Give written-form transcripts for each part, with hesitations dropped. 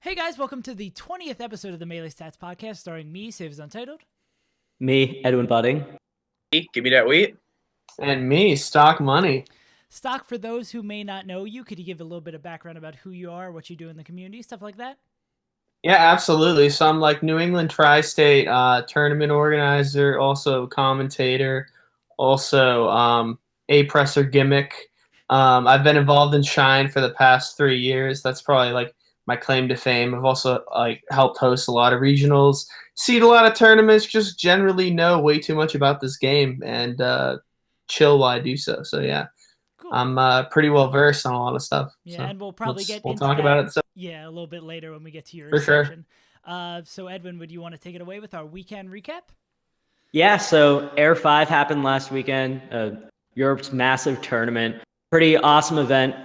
Hey guys, welcome to the 20th episode of the Melee Stats podcast, starring me, SaveAsUntitled. Me, Edwin Budding. Give me that wheat. And me, Stock Money. Stoc, for those who may not know you, could you give a little bit of background about who you are, what you do in the community, stuff like that? Yeah, absolutely. So I'm like New England Tri-State tournament organizer, also commentator, also A-presser gimmick. I've been involved in Shine for the past 3 years. That's probably like my claim to fame. I've also like helped host a lot of regionals, seed a lot of tournaments, just generally know way too much about this game and chill while I do so. So yeah. Cool. I'm pretty well versed on a lot of stuff. Yeah, so and we'll probably we'll talk about it. So. Yeah, a little bit later when we get to your For sure. section. So Edwin, would you want to take it away with our weekend recap? Yeah, so Heir 5 happened last weekend, Europe's massive tournament. Pretty awesome event,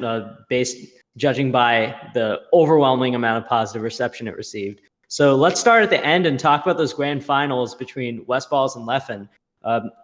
based judging by the overwhelming amount of positive reception it received. So let's start at the end and talk about those grand finals between Westballz and Drephen.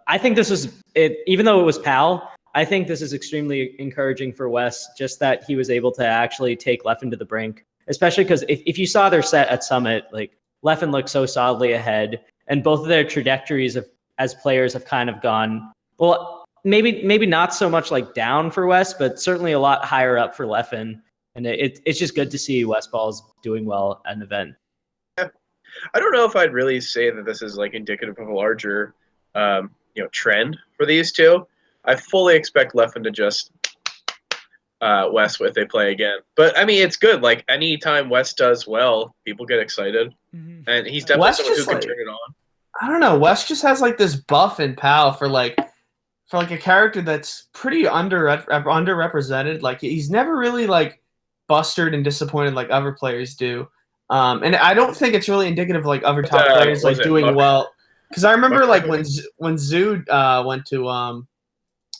I think this was it, even though it was PAL. I think this is extremely encouraging for Wes, just that he was able to actually take Drephen to the brink, especially because if you saw their set at Summit, like Drephen looked so solidly ahead, and both of their trajectories as players have kind of gone, well, maybe not so much like down for Wes, but certainly a lot higher up for Drephen. And it's just good to see Westballz doing well at an event. Yeah. I don't know if I'd really say that this is like indicative of a larger trend for these two. I fully expect Drephen to just Wes if they play again. But I mean, it's good. Like anytime Wes does well, people get excited, and he's definitely someone who can turn it on. I don't know. Wes just has like this buff in PAL for like a character that's pretty underrepresented. Like he's never really like bustered and disappointed like other players do. And I don't think it's really indicative of like other top players like doing well. Because I remember like when Zood went to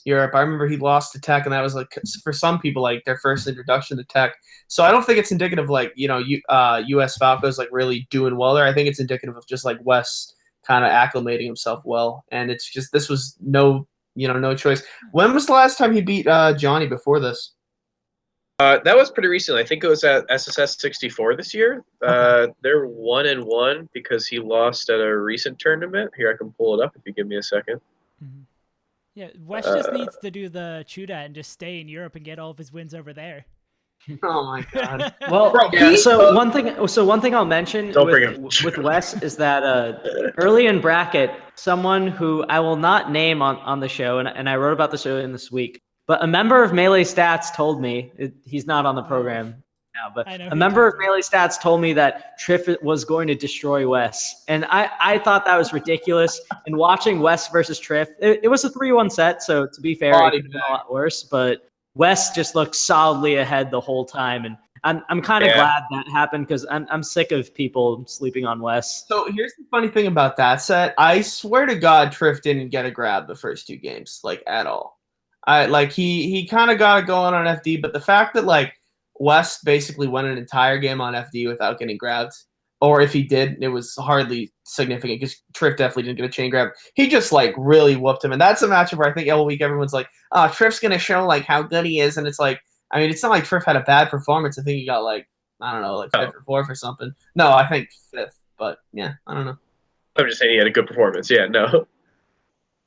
Europe, I remember he lost to Tech, and that was like for some people like their first introduction to Tech. So I don't think it's indicative of like US Falcons like really doing well there. I think it's indicative of just like Wes kind of acclimating himself well, and it's just this was no choice. When was the last time he beat Johnny before this? That was pretty recent. I think it was at SSS 64 this year. They're 1-1 because he lost at a recent tournament. Here, I can pull it up if you give me a second. Mm-hmm. Yeah, Wes just needs to do the Chuda and just stay in Europe and get all of his wins over there. Oh my god! Well, yeah, so one thing I'll mention with Wes is that early in bracket, someone who I will not name on the show, and I wrote about the show in this week, but a member of Melee Stats told me, he's not on the program now, but a member of Melee Stats told me that Triff was going to destroy Wes. And I thought that was ridiculous. And watching Wes versus Triff, it was a 3-1 set, so to be fair, it could have been a lot worse, but Wes just looked solidly ahead the whole time. And I'm kind of glad that happened because I'm sick of people sleeping on Wes. So here's the funny thing about that set. I swear to God, Triff didn't get a grab the first 2 games, like at all. He kind of got it going on FD, but the fact that like West basically went an entire game on FD without getting grabbed, or if he did, it was hardly significant because Triff definitely didn't get a chain grab. He just like really whooped him, and that's a matchup where I think all week everyone's like, "Oh, Triff's gonna show like how good he is," and it's like, I mean, it's not like Triff had a bad performance. I think he got like I don't know, like 5th or 4th or something. No, I think 5th, but yeah, I don't know. I'm just saying he had a good performance. Yeah, no.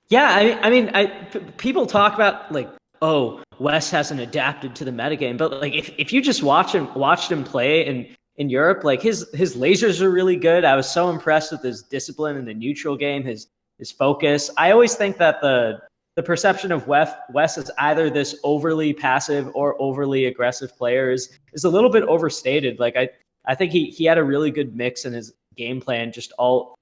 Yeah, I mean, people talk about like, oh, Wes hasn't adapted to the metagame, but like if you just watched him play in Europe, like his lasers are really good. I was so impressed with his discipline in the neutral game, his focus. I always think that the perception of Wes as either this overly passive or overly aggressive player is a little bit overstated. Like I think he had a really good mix in his game plan, just all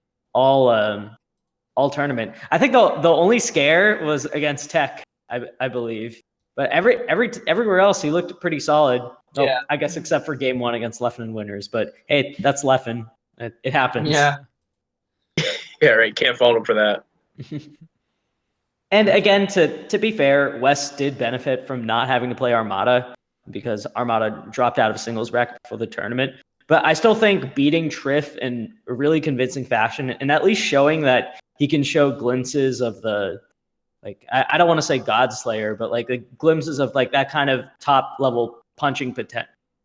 tournament. I think the only scare was against Tech, I believe, but everywhere else he looked pretty solid. Oh, yeah, I guess except for game 1 against Drephen winners. But hey, that's Drephen. It happens. Yeah. Yeah, right. Can't fault him for that. And again, to be fair, Wes did benefit from not having to play Armada because Armada dropped out of singles bracket for the tournament. But I still think beating Triff in a really convincing fashion and at least showing that he can show glimpses of the, like, I don't want to say God Slayer, but like the glimpses of like that kind of top level punching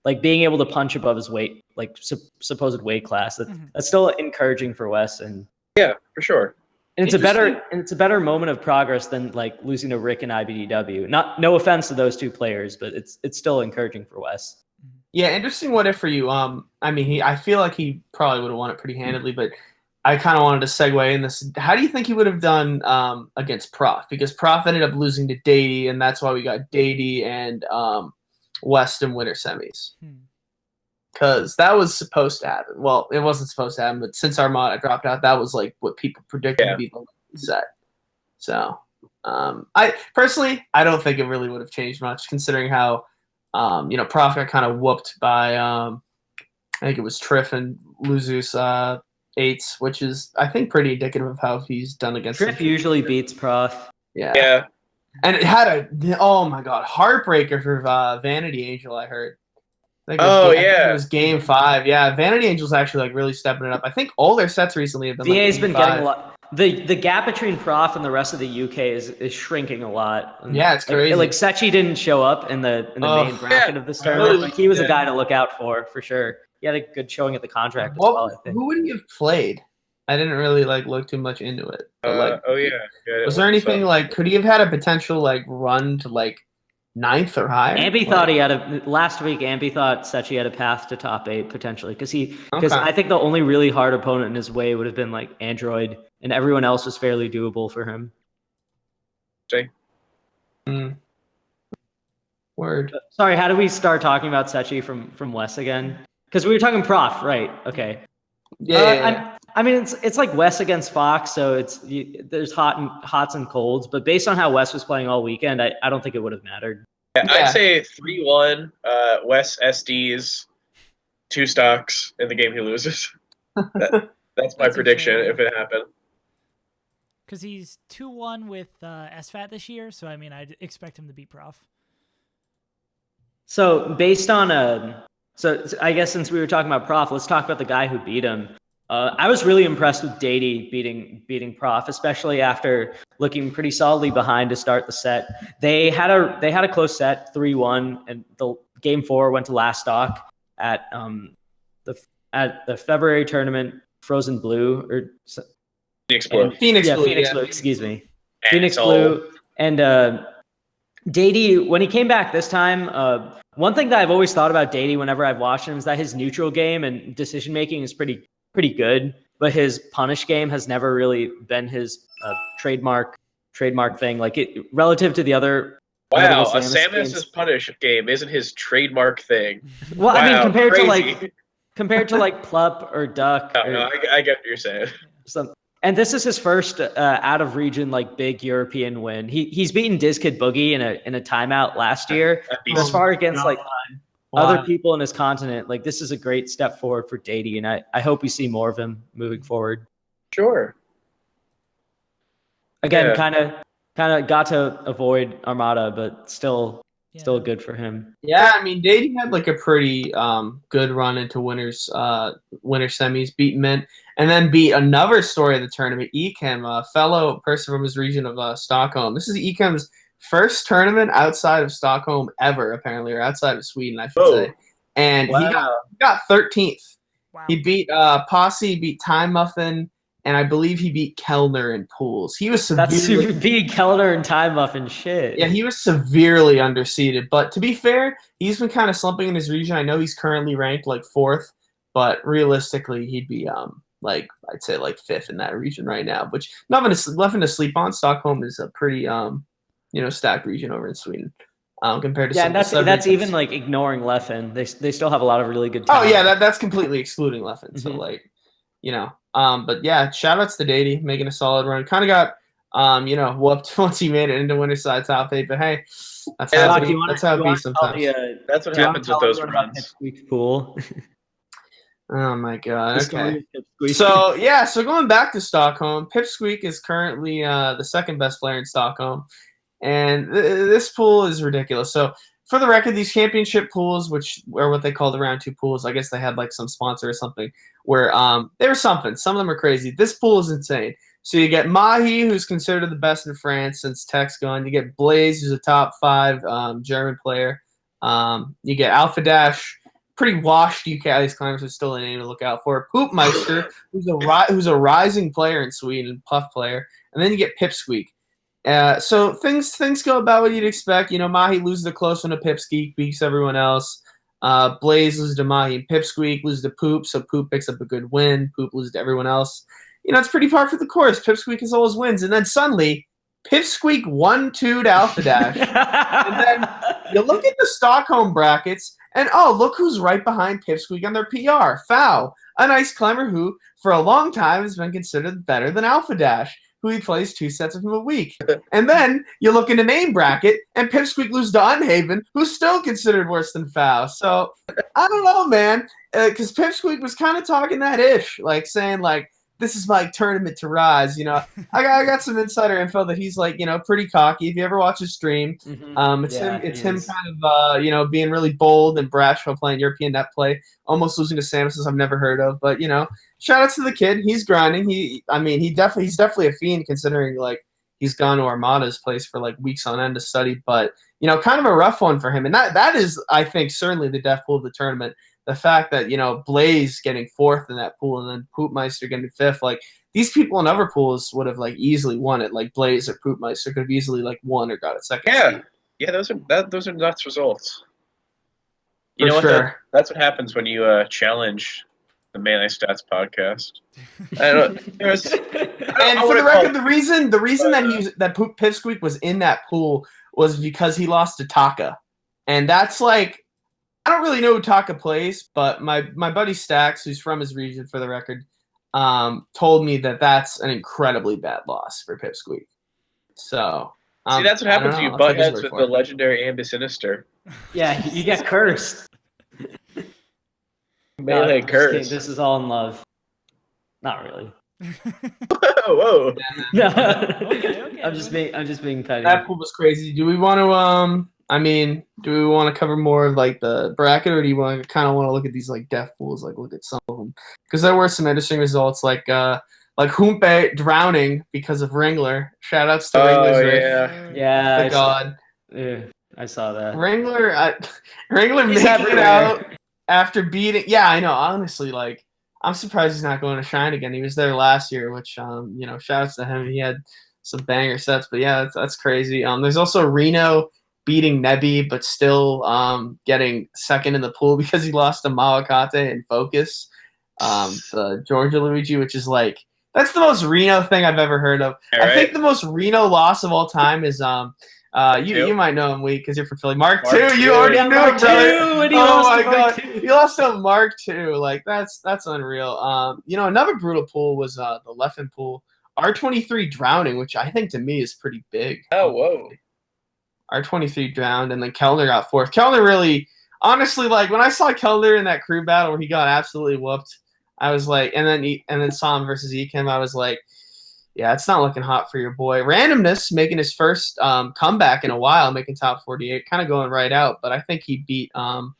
like being able to punch above his weight, like supposed weight class. That's still encouraging for Wes, and Yeah, for sure. and it's a better moment of progress than like losing to Rick and IBDW. No offense to those two players, but it's still encouraging for Wes. Yeah, interesting. What if for you? I mean, I feel like he probably would have won it pretty handedly, but I kind of wanted to segue in this. How do you think he would have done against Prof? Because Prof ended up losing to Dady, and that's why we got Dady and West in winter semis. Because that was supposed to happen. Well, it wasn't supposed to happen, but since Armada dropped out, that was like what people predicted to be the set. So, I personally, I don't think it really would have changed much, considering how, Prof got kind of whooped by, I think it was Drephen losers 8s, which is, I think, pretty indicative of how he's done against. Drephen usually beats Prof. Yeah. And it had oh my god, heartbreaker for Vanity Angel, I heard. I think it was game 5. Yeah, Vanity Angel's actually like really stepping it up. I think all their sets recently have been VA's like been 5. getting a lot. The gap between Prof and the rest of the UK is shrinking a lot. Yeah, it's crazy. Like Sechi didn't show up in the main bracket of this tournament, but he was a guy to look out for sure. He had a good showing at the contract as well, I think. Who would he have played? I didn't really look too much into it. But, was there anything could he have had a potential run to 9th or higher? Ambi thought he had last week. Ambi thought Sechi had a path to top 8 potentially because I think the only really hard opponent in his way would have been Android, and everyone else was fairly doable for him. Word. Sorry, how do we start talking about Sechi from Wes again? Because we were talking Prof, right? Okay. Yeah. I mean, it's like Wes against Fox, so there's hots and colds. But based on how Wes was playing all weekend, I don't think it would have mattered. Yeah, I'd say 3-1. Wes SDs 2 Stocs in the game he loses. That's my prediction if it happened. Because he's 2-1 with SFAT this year, so I mean, I'd expect him to beat Prof. So based on so I guess since we were talking about Prof, let's talk about the guy who beat him. I was really impressed with Dady beating Prof, especially after looking pretty solidly behind to start the set. They had a close set, 3-1, and the game 4 went to last stock at the February tournament, Frozen Blue or Phoenix Blue. Phoenix Blue, excuse me. Phoenix Blue. And Dady, when he came back this time, one thing that I've always thought about Dady whenever I've watched him is that his neutral game and decision making is pretty good, but his punish game has never really been his trademark thing. Relative to the other. Wow, a Samus's punish game isn't his trademark thing. Well, wow, I mean, compared to Plup or Duck. No, I get what you're saying. And this is his first out of region big European win. He's beaten Dizkid Boogie in a timeout last year. As far against other people in his continent, this is a great step forward for Dady, and I hope we see more of him moving forward. Sure. Again, kind of got to avoid Armada, but still good for him. Yeah, I mean, Dady had a pretty good run into winter semis, beat Mint, and then beat another story of the tournament, Ekem, a fellow person from his region of Stockholm. This is Ekem's first tournament outside of Stockholm ever, apparently, or outside of Sweden, I should say. And he got 13th. Wow. He beat Posse, beat Time Muffin, and I believe he beat Kellner in pools. He was severely beat Kellner and Time Muffin. Shit. Yeah, he was severely underseeded. But to be fair, he's been kind of slumping in his region. I know he's currently ranked 4th, but realistically, he'd be I'd say 5th in that region right now. Which nothing to sleep on. Stockholm is a pretty stacked region over in Sweden. Compared to and that's even ignoring Leffen. They still have a lot of really good talent. Oh yeah, that's completely excluding Leffen. So but yeah, shout outs to Dady making a solid run. Kind of got whooped once he made it into Winterside top 8. But hey, that's how it be sometimes. That's what happens with those runs. Pool. Oh my god. Okay. So going back to Stockholm, Pipsqueak is currently the second best player in Stockholm. And this pool is ridiculous. So, for the record, these championship pools, which are what they call the round 2 pools, I guess they had some sponsor or something, where they were something. Some of them are crazy. This pool is insane. So you get Mahi, who's considered the best in France since Tech's gone. You get Blaze, who's a top 5 German player. You get Alpha Dash, pretty washed UK ice climbers are still a name to look out for. Poopmeister, who's a rising player in Sweden, Puff player, and then you get Pipsqueak. So things go about what you'd expect. You know, Mahi loses the close one to Pipsqueak, beats everyone else. Blaze loses to Mahi and Pipsqueak, loses to Poop, so Poop picks up a good win. Poop loses to everyone else. You know, it's pretty par for the course. Pipsqueak has all his wins, and then suddenly Pipsqueak 1-2'd Alpha Dash. And then you look at the Stockholm brackets, and look who's right behind Pipsqueak on their PR. Foul, an ice climber who, for a long time, has been considered better than Alpha Dash, who he plays 2 sets of him a week. And then you look in the name bracket, and Pipsqueak loses to Unhaven, who's still considered worse than Foul. So, I don't know, man, because Pipsqueak was kind of talking that ish, like saying, like, this is my tournament to rise. You know, I got some insider info that he's like, you know, pretty cocky. If you ever watch his stream, it's him kind of you know, being really bold and brash while playing European net play, almost losing to Samus I've never heard of. But you know, shout out to the kid. He's grinding. He's definitely a fiend considering like he's gone to Armada's place for like weeks on end to study. But you know, kind of a rough one for him. And that is, I think, certainly the death pool of the tournament. The fact that, you know, Blaze getting 4th in that pool and then Poopmeister getting 5th, like these people in other pools would have like easily won it. Like Blaze or Poopmeister could have easily like won or got it second. Yeah, those are nuts results. You For know sure. what? That's what happens when you challenge the Melee Stats podcast. I don't. And for the record, the reason that Pipsqueak was in that pool was because he lost to Taka, and that's like. I don't really know who Taka plays, but my buddy Stax, who's from his region for the record, told me that that's an incredibly bad loss for Pipsqueak. So see, that's what happens to you butt heads with the legendary Ambi Sinister. Yeah, you get cursed. Melee curse. This is all in love. Not really. Whoa. No. Okay. I'm just being petty. That pool was crazy. Do we want to do we want to cover more of like the bracket, or do you want to look at these like death pools, like look at some of them? Because there were some interesting results, like Humpe drowning because of Wrangler. Shout outs to Wrangler's yeah, God. Yeah, I saw that. Wrangler making it out after beating. Yeah, I know. Honestly, like I'm surprised he's not going to Shine again. He was there last year, which you know, shout outs to him. He had some banger sets, but yeah, that's crazy. There's also Reno beating Nebi, but still getting second in the pool because he lost to Mawakate and Focus, the Georgia Luigi, which is like, that's the most Reno thing I've ever heard of. All right. I think the most Reno loss of all time is you might know him, because you're from Philly. Mark II, you already knew him, brother. Oh my God, he lost to Mark II. Like that's unreal. You know, another brutal pool was the Leffen pool, R23 drowning, which I think to me is pretty big. Oh, whoa. R23 drowned, and then Kellner got 4th. Kellner really, honestly, like when I saw Kellner in that crew battle where he got absolutely whooped, I was like, and then saw him versus Ekim, I was like, yeah, it's not looking hot for your boy. Randomness making his first comeback in a while, making top 48, kind of going right out, but I think he beat some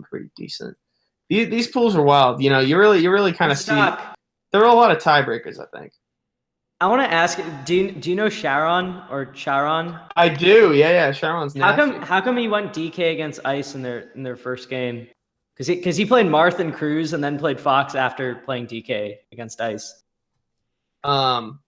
pretty decent. These pools are wild. You know, you really kind of see. There are a lot of tiebreakers, I think. I want to ask, do you know Sharon or Charon? I do, yeah. Sharon's nasty. How come he went DK against Ice in their first game? Because he played Marth and Cruz and then played Fox after playing DK against Ice. Charlon.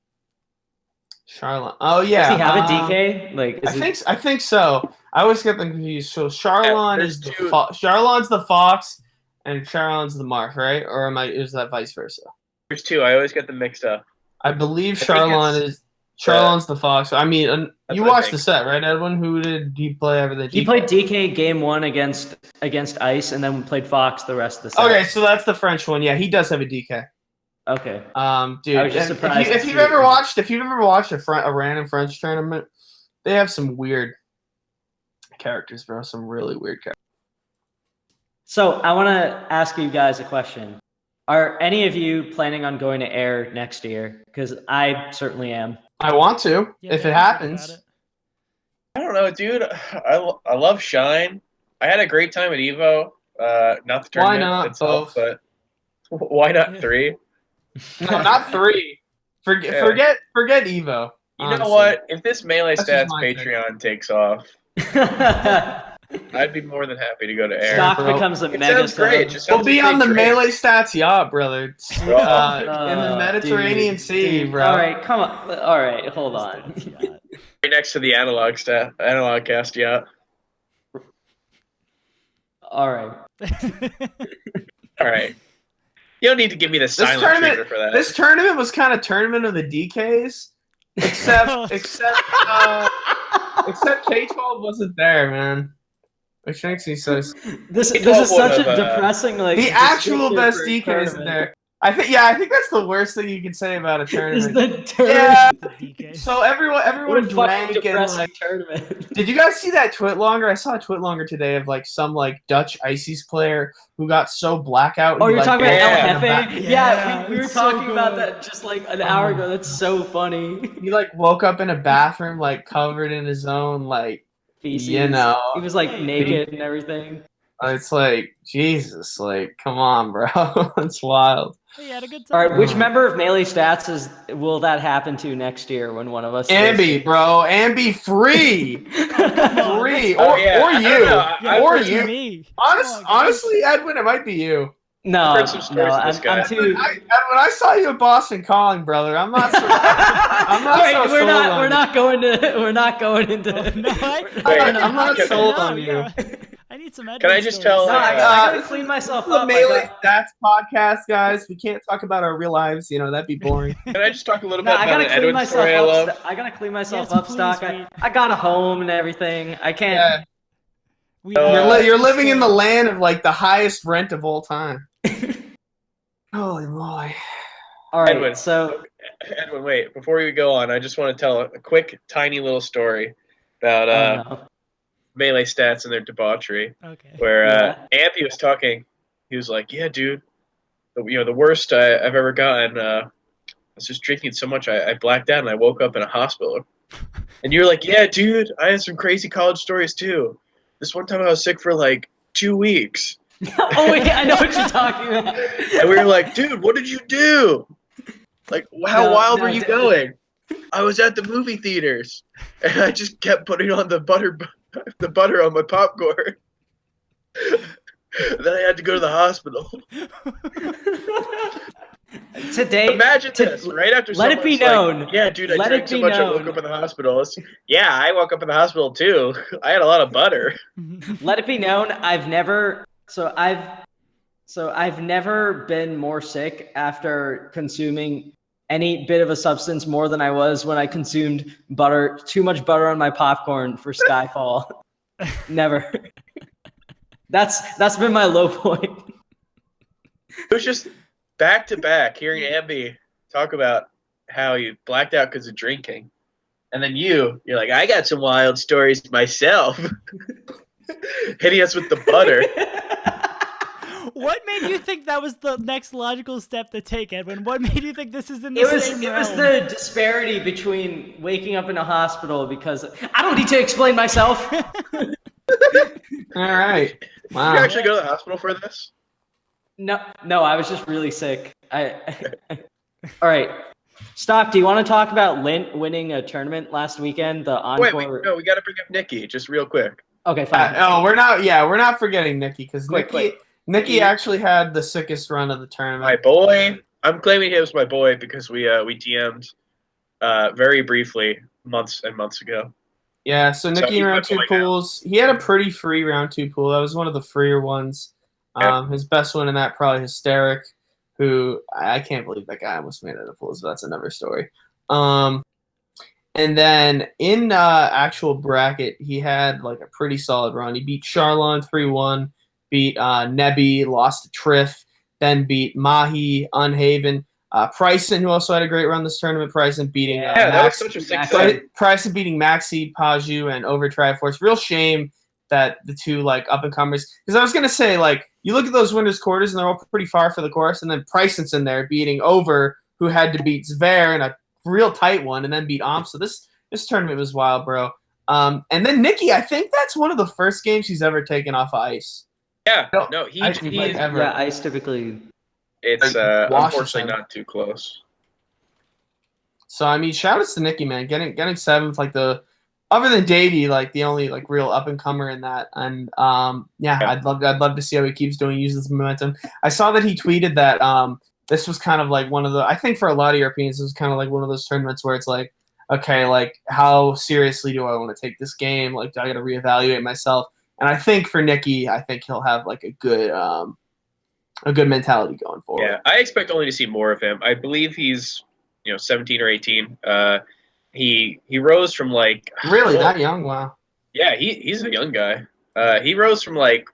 Oh yeah. Does he have a DK? Like I think so. I always get them confused. So Charlon is Charlon's the Fox and Charlon's the Marth, right? Or is that vice versa? There's 2. I always get them mixed up. I believe Charlon's the Fox. I mean, you watched the set, right, Edwin? Who did he play over the DK? He played DK game 1 against Ice, and then played Fox the rest of the set. Okay, so that's the French one. Yeah, he does have a DK. Okay. Dude, I was just surprised. If you've ever watched a random French tournament, they have some weird characters, bro. Some really weird characters. So I want to ask you guys a question. Are any of you planning on going to Heir next year? Because I certainly am. I want to, if it happens. I don't know, dude. I love Shine. I had a great time at Evo. Not the tournament why not itself, both? but why not 3? No, not 3. Forget Evo. You know what? If this Melee Stats Patreon takes off, I'd be more than happy to go to Heir. Stoc bro. becomes a It mega sounds great. sub. Just We'll sounds be like on the big drink. melee stats yacht, brother. It's, in the Mediterranean dude, Sea, dude. bro. All right, come on. All right, hold on. Stats yacht. Right next to the analog cast yacht. All right. All right. You don't need to give me the silent treatment for that. This tournament was kind of tournament of the DKs, except K12 wasn't there, man. Which makes me so. This is such a depressing like. The actual descriptor best for a DK isn't tournament. there. I think that's the worst thing you can say about a Is tournament. the tournament. Yeah. The DK. So What everyone a fucking drank and depressing like. tournament. Did you guys see that Twitlonger? I saw a Twitlonger today of like some like Dutch ICES player who got so blackout. Oh, he, you're like, talking about Yeah. El Jefe? Yeah, Yeah, we were it's so talking about good. that just like an hour ago. That's so funny. He like woke up in a bathroom like covered in his own like Feces. you know. He was like naked and everything. It's like Jesus, like come on, bro. It's wild. He had a good time. All right, which member of Melee Stats will that happen to next year when one of us? Ambi, bro, Ambi free, on, free, Oh, or yeah. or I don't you, know. Yeah, or it's you. me. Come on, guys. Honestly, Edwin, it might be you. No, I've heard some stories no, of this guy. I'm too. When I saw you at Boston Calling, brother, I'm not. I'm not Wait, so we're sold not. on We're you. not going to. We're not going into. Oh, no, I'm not Can- sold on you. yeah. I need some. Can I just tell, No, I gotta this clean is- myself this is up. the I Melee got- Stats podcast, guys. We can't talk about our real lives. You know that'd be boring. Can I just talk a little No, bit I about gotta an clean Edwin myself story I love? up. I gotta clean myself Yes, up, please, Stoc. we- I got a home and everything. I can't. Yeah, We, you're living in the land of like the highest rent of all time. Holy moly! All right, Edwin. so Edwin, wait. Before we go on, I just want to tell a quick, tiny little story about no. Melee Stats and their debauchery. Okay. Where Yeah. Ampy was talking. He was like, "Yeah, dude, the worst I've ever gotten. I was just drinking so much I blacked out and I woke up in a hospital." And you're like, "Yeah, dude, I had some crazy college stories too. This one time I was sick for like 2 weeks." Oh yeah, I know what you're talking about. And we were like, "Dude, what did you do? Like, how wild were you going?" "I was at the movie theaters, and I just kept putting on the butter on my popcorn. Then I had to go to the hospital." Today, Imagine this, right after let it be someone's like, known. "Yeah, dude, I Let drank it so be much I known. woke up in the hospital." Yeah, I woke up in the hospital too. I had a lot of butter. let it be known, I've never been more sick after consuming any bit of a substance more than I was when I consumed too much butter on my popcorn for Skyfall. Never. That's been my low point. It was just back to back hearing Ambi talk about how he blacked out because of drinking. And then you're like, "I got some wild stories myself." Hitting us with the butter. What made you think that was the next logical step to take, Edwin? What made you think this is in the It was same the disparity between waking up in a hospital because I don't need to explain myself. All right, Did wow. you actually go to the hospital for this? No, I was just really sick. All right. Stoc, do you want to talk about Lint winning a tournament last weekend? The encore. Wait, we got to bring up Nicki just real quick. Okay, fine. We're not forgetting Nicki because Quick. Nikki actually had the sickest run of the tournament. My boy. I'm claiming he was my boy because we DM'd very briefly months and months ago. Yeah, so Nikki he's in my round two boy now. pools. He had a pretty free round two pool. That was one of the freer ones. His best one in that probably Hysteric, who I can't believe that guy almost made it to pools, but that's another story. And then in actual bracket, he had like a pretty solid run. He beat Charlon 3-1, beat Nebby, lost to Triff, then beat Mahi, Unhaven. Pryson, who also had a great run this tournament. Pryson beating That was such a sick set. Pryson beating Maxi, Paju, and Over Triforce. Real shame that the two like up and comers. Because I was gonna say like you look at those winners quarters and they're all pretty far for the course, and then Pryson's in there beating Over, who had to beat Zver in a real tight one, and then beat Omp. So this tournament was wild, bro. And then Nicki, I think that's one of the first games he's ever taken off of ice. Yeah, No, no, I think like ever. Yeah, ice typically. it's Washington. unfortunately not too close. So I mean, shout outs to Nicki, man, getting seventh, like the other than Davey, like the only like real up and comer in that. And yeah, I'd love to see how he keeps doing, uses momentum. I saw that he tweeted that this was kind of like one of the, I think for a lot of Europeans, this was kind of like one of those tournaments where it's like, okay, like how seriously do I want to take this game? Like, do I got to reevaluate myself? And I think for Nicki, I think he'll have like a good mentality going forward. Yeah, I expect only to see more of him. I believe he's 17 or 18. He rose from like really that young. Wow. Yeah, he's a young guy. He rose from like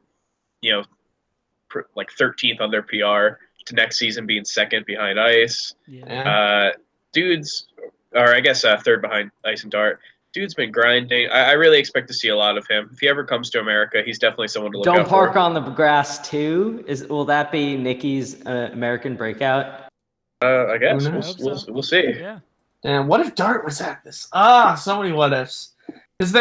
13th on their PR to next season being second behind Ice. Yeah. Dude's, or I guess third behind Ice and Dart. Dude's been grinding. I really expect to see a lot of him. If he ever comes to America, he's definitely someone to look out for. Don't Park on the Grass 2. Will that be Nicki's American breakout? I guess we'll see. Yeah. And what if Dart was at this? So many what ifs. This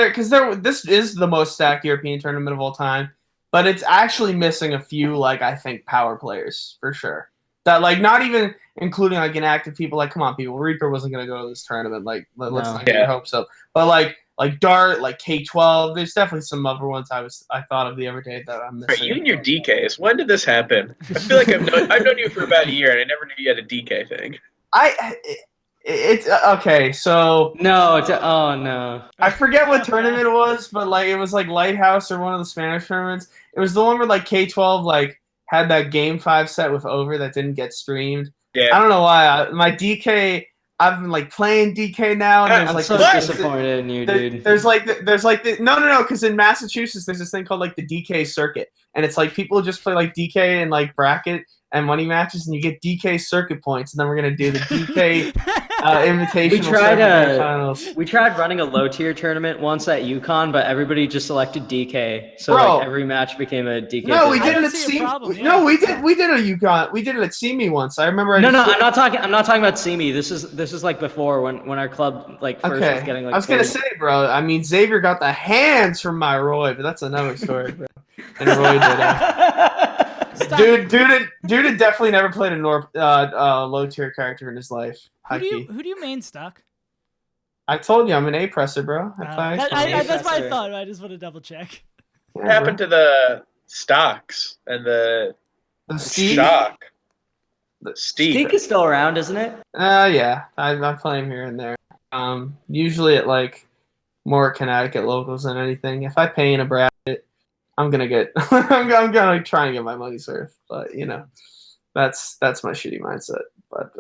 is the most stacked European tournament of all time, but it's actually missing a few, like, I think, power players for sure. That, like, not even including like inactive people. Like, come on, people, Reaper wasn't gonna go to this tournament. Like, let's not get your hopes up. But like Dart, like K12, there's definitely some other ones I thought of the other day that I'm missing. You and your DKs. When did this happen? I feel like I've known you for about a year, and I never knew you had a DK thing. It's okay. So no. Oh no. I forget what tournament it was, but like it was like Lighthouse or one of the Spanish tournaments. It was the one where like K12 like had that game 5 set with Over that didn't get streamed. Yeah. I don't know why. My DK, I've been like playing DK now, and there's I'm like so disappointed in you, dude. There's no, because in Massachusetts there's this thing called like the DK circuit, and it's like people just play like DK and like bracket and money matches, and you get DK circuit points, and then we're gonna do the DK invitational finals. We tried running a low tier tournament once at UConn, but everybody just selected DK, so like every match became a DK. No, we did it at CME. No, we did a UConn. We did it at CME once. I remember. No, I'm not talking about CME. This is like before when our club like first was getting like. I was gonna say, bro. I mean, Xavier got the hands from my Roy, but that's another story, bro. And Roy did. Dude had definitely never played a low tier character in his life. Who do you main Stoc? I told you I'm an A presser, bro. That's what I thought. I just want to double check. What happened to the Stocs and the Stoc? The Steak is still around, isn't it? Yeah. I play him here and there. Usually at like more Connecticut locals than anything. If I pay in a bracket, I'm gonna get. I'm gonna try and get my money served, but that's my shitty mindset. But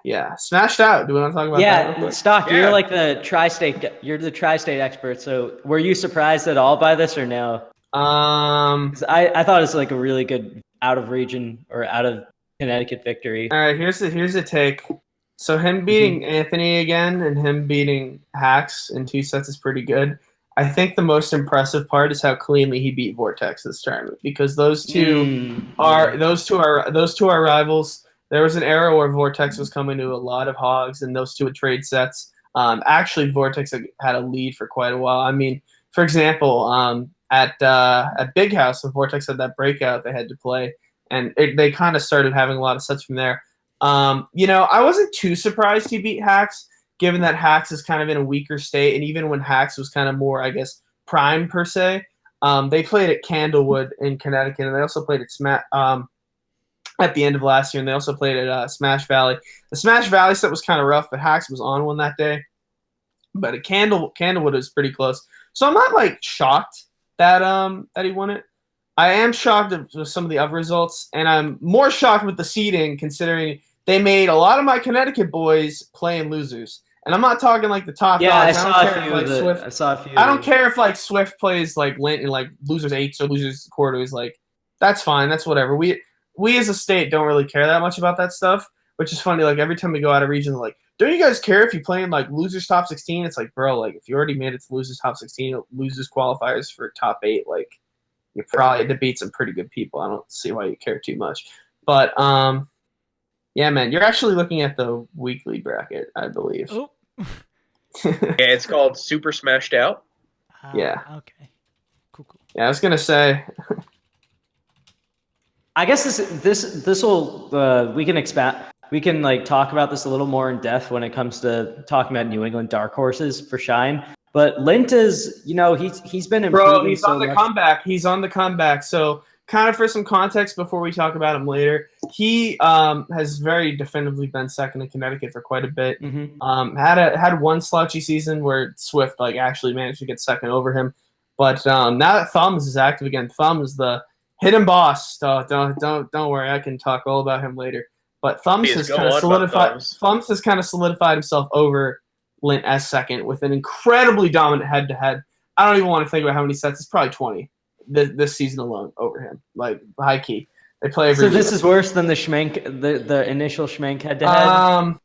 yeah, smashed out. Do we want to talk about that? Yeah, Stoc. You're like the tri-state. You're the tri-state expert. So were you surprised at all by this or no? I thought it was like a really good out of region or out of Connecticut victory. All right, here's the take. So him beating Anthony again and him beating Hacks in 2 sets is pretty good. I think the most impressive part is how cleanly he beat Vortex this tournament, because those two are rivals. There was an era where Vortex was coming to a lot of hogs, and those two would trade sets. Actually, Vortex had a lead for quite a while. I mean, for example, at Big House, when Vortex had that breakout, they had to play, and they kind of started having a lot of sets from there. I wasn't too surprised he beat Hacks, given that Hacks is kind of in a weaker state, and even when Hacks was kind of more, I guess, prime per se, they played at Candlewood in Connecticut, and they also played at the end of last year, and they also played at Smash Valley. The Smash Valley set was kind of rough, but Hacks was on one that day. But at Candlewood was pretty close, so I'm not like shocked that he won it. I am shocked with some of the other results, and I'm more shocked with the seeding, considering they made a lot of my Connecticut boys playing losers. And I'm not talking like the top dogs. I saw a few. I don't care if like Swift plays like Lint in like losers 8s or losers quarters. Like, that's fine. That's whatever. We as a state don't really care that much about that stuff, which is funny. Like, every time we go out of region, like, don't you guys care if you play in like losers top 16? It's like, bro, like if you already made it to losers top 16, losers qualifiers for top 8, like you probably beat some pretty good people. I don't see why you care too much. But yeah, man, you're actually looking at the weekly bracket, I believe. Oh. Yeah, it's called Super Smashed Out. Yeah. Okay. Cool. Yeah, I was gonna say. I guess this will we can expand. We can like talk about this a little more in depth when it comes to talking about New England dark horses for Shine. But Lint is, he's been improving Bro, he's so on the much. comeback. He's on the comeback. So, kind of for some context before we talk about him later, he has very definitively been second in Connecticut for quite a bit. Had one slouchy season where Swift actually managed to get second over him. But now that Thumbs is active again, Thumbs the hidden boss. Don't worry, I can talk all about him later. But Thumbs has kind of solidified. Thumbs has kind of solidified himself over Lint as second with an incredibly dominant head-to-head. I don't even want to think about how many sets. It's probably 20 this season alone over him. High key, they play every. So this is worse than the Schmenk, the initial Schmenk head-to-head.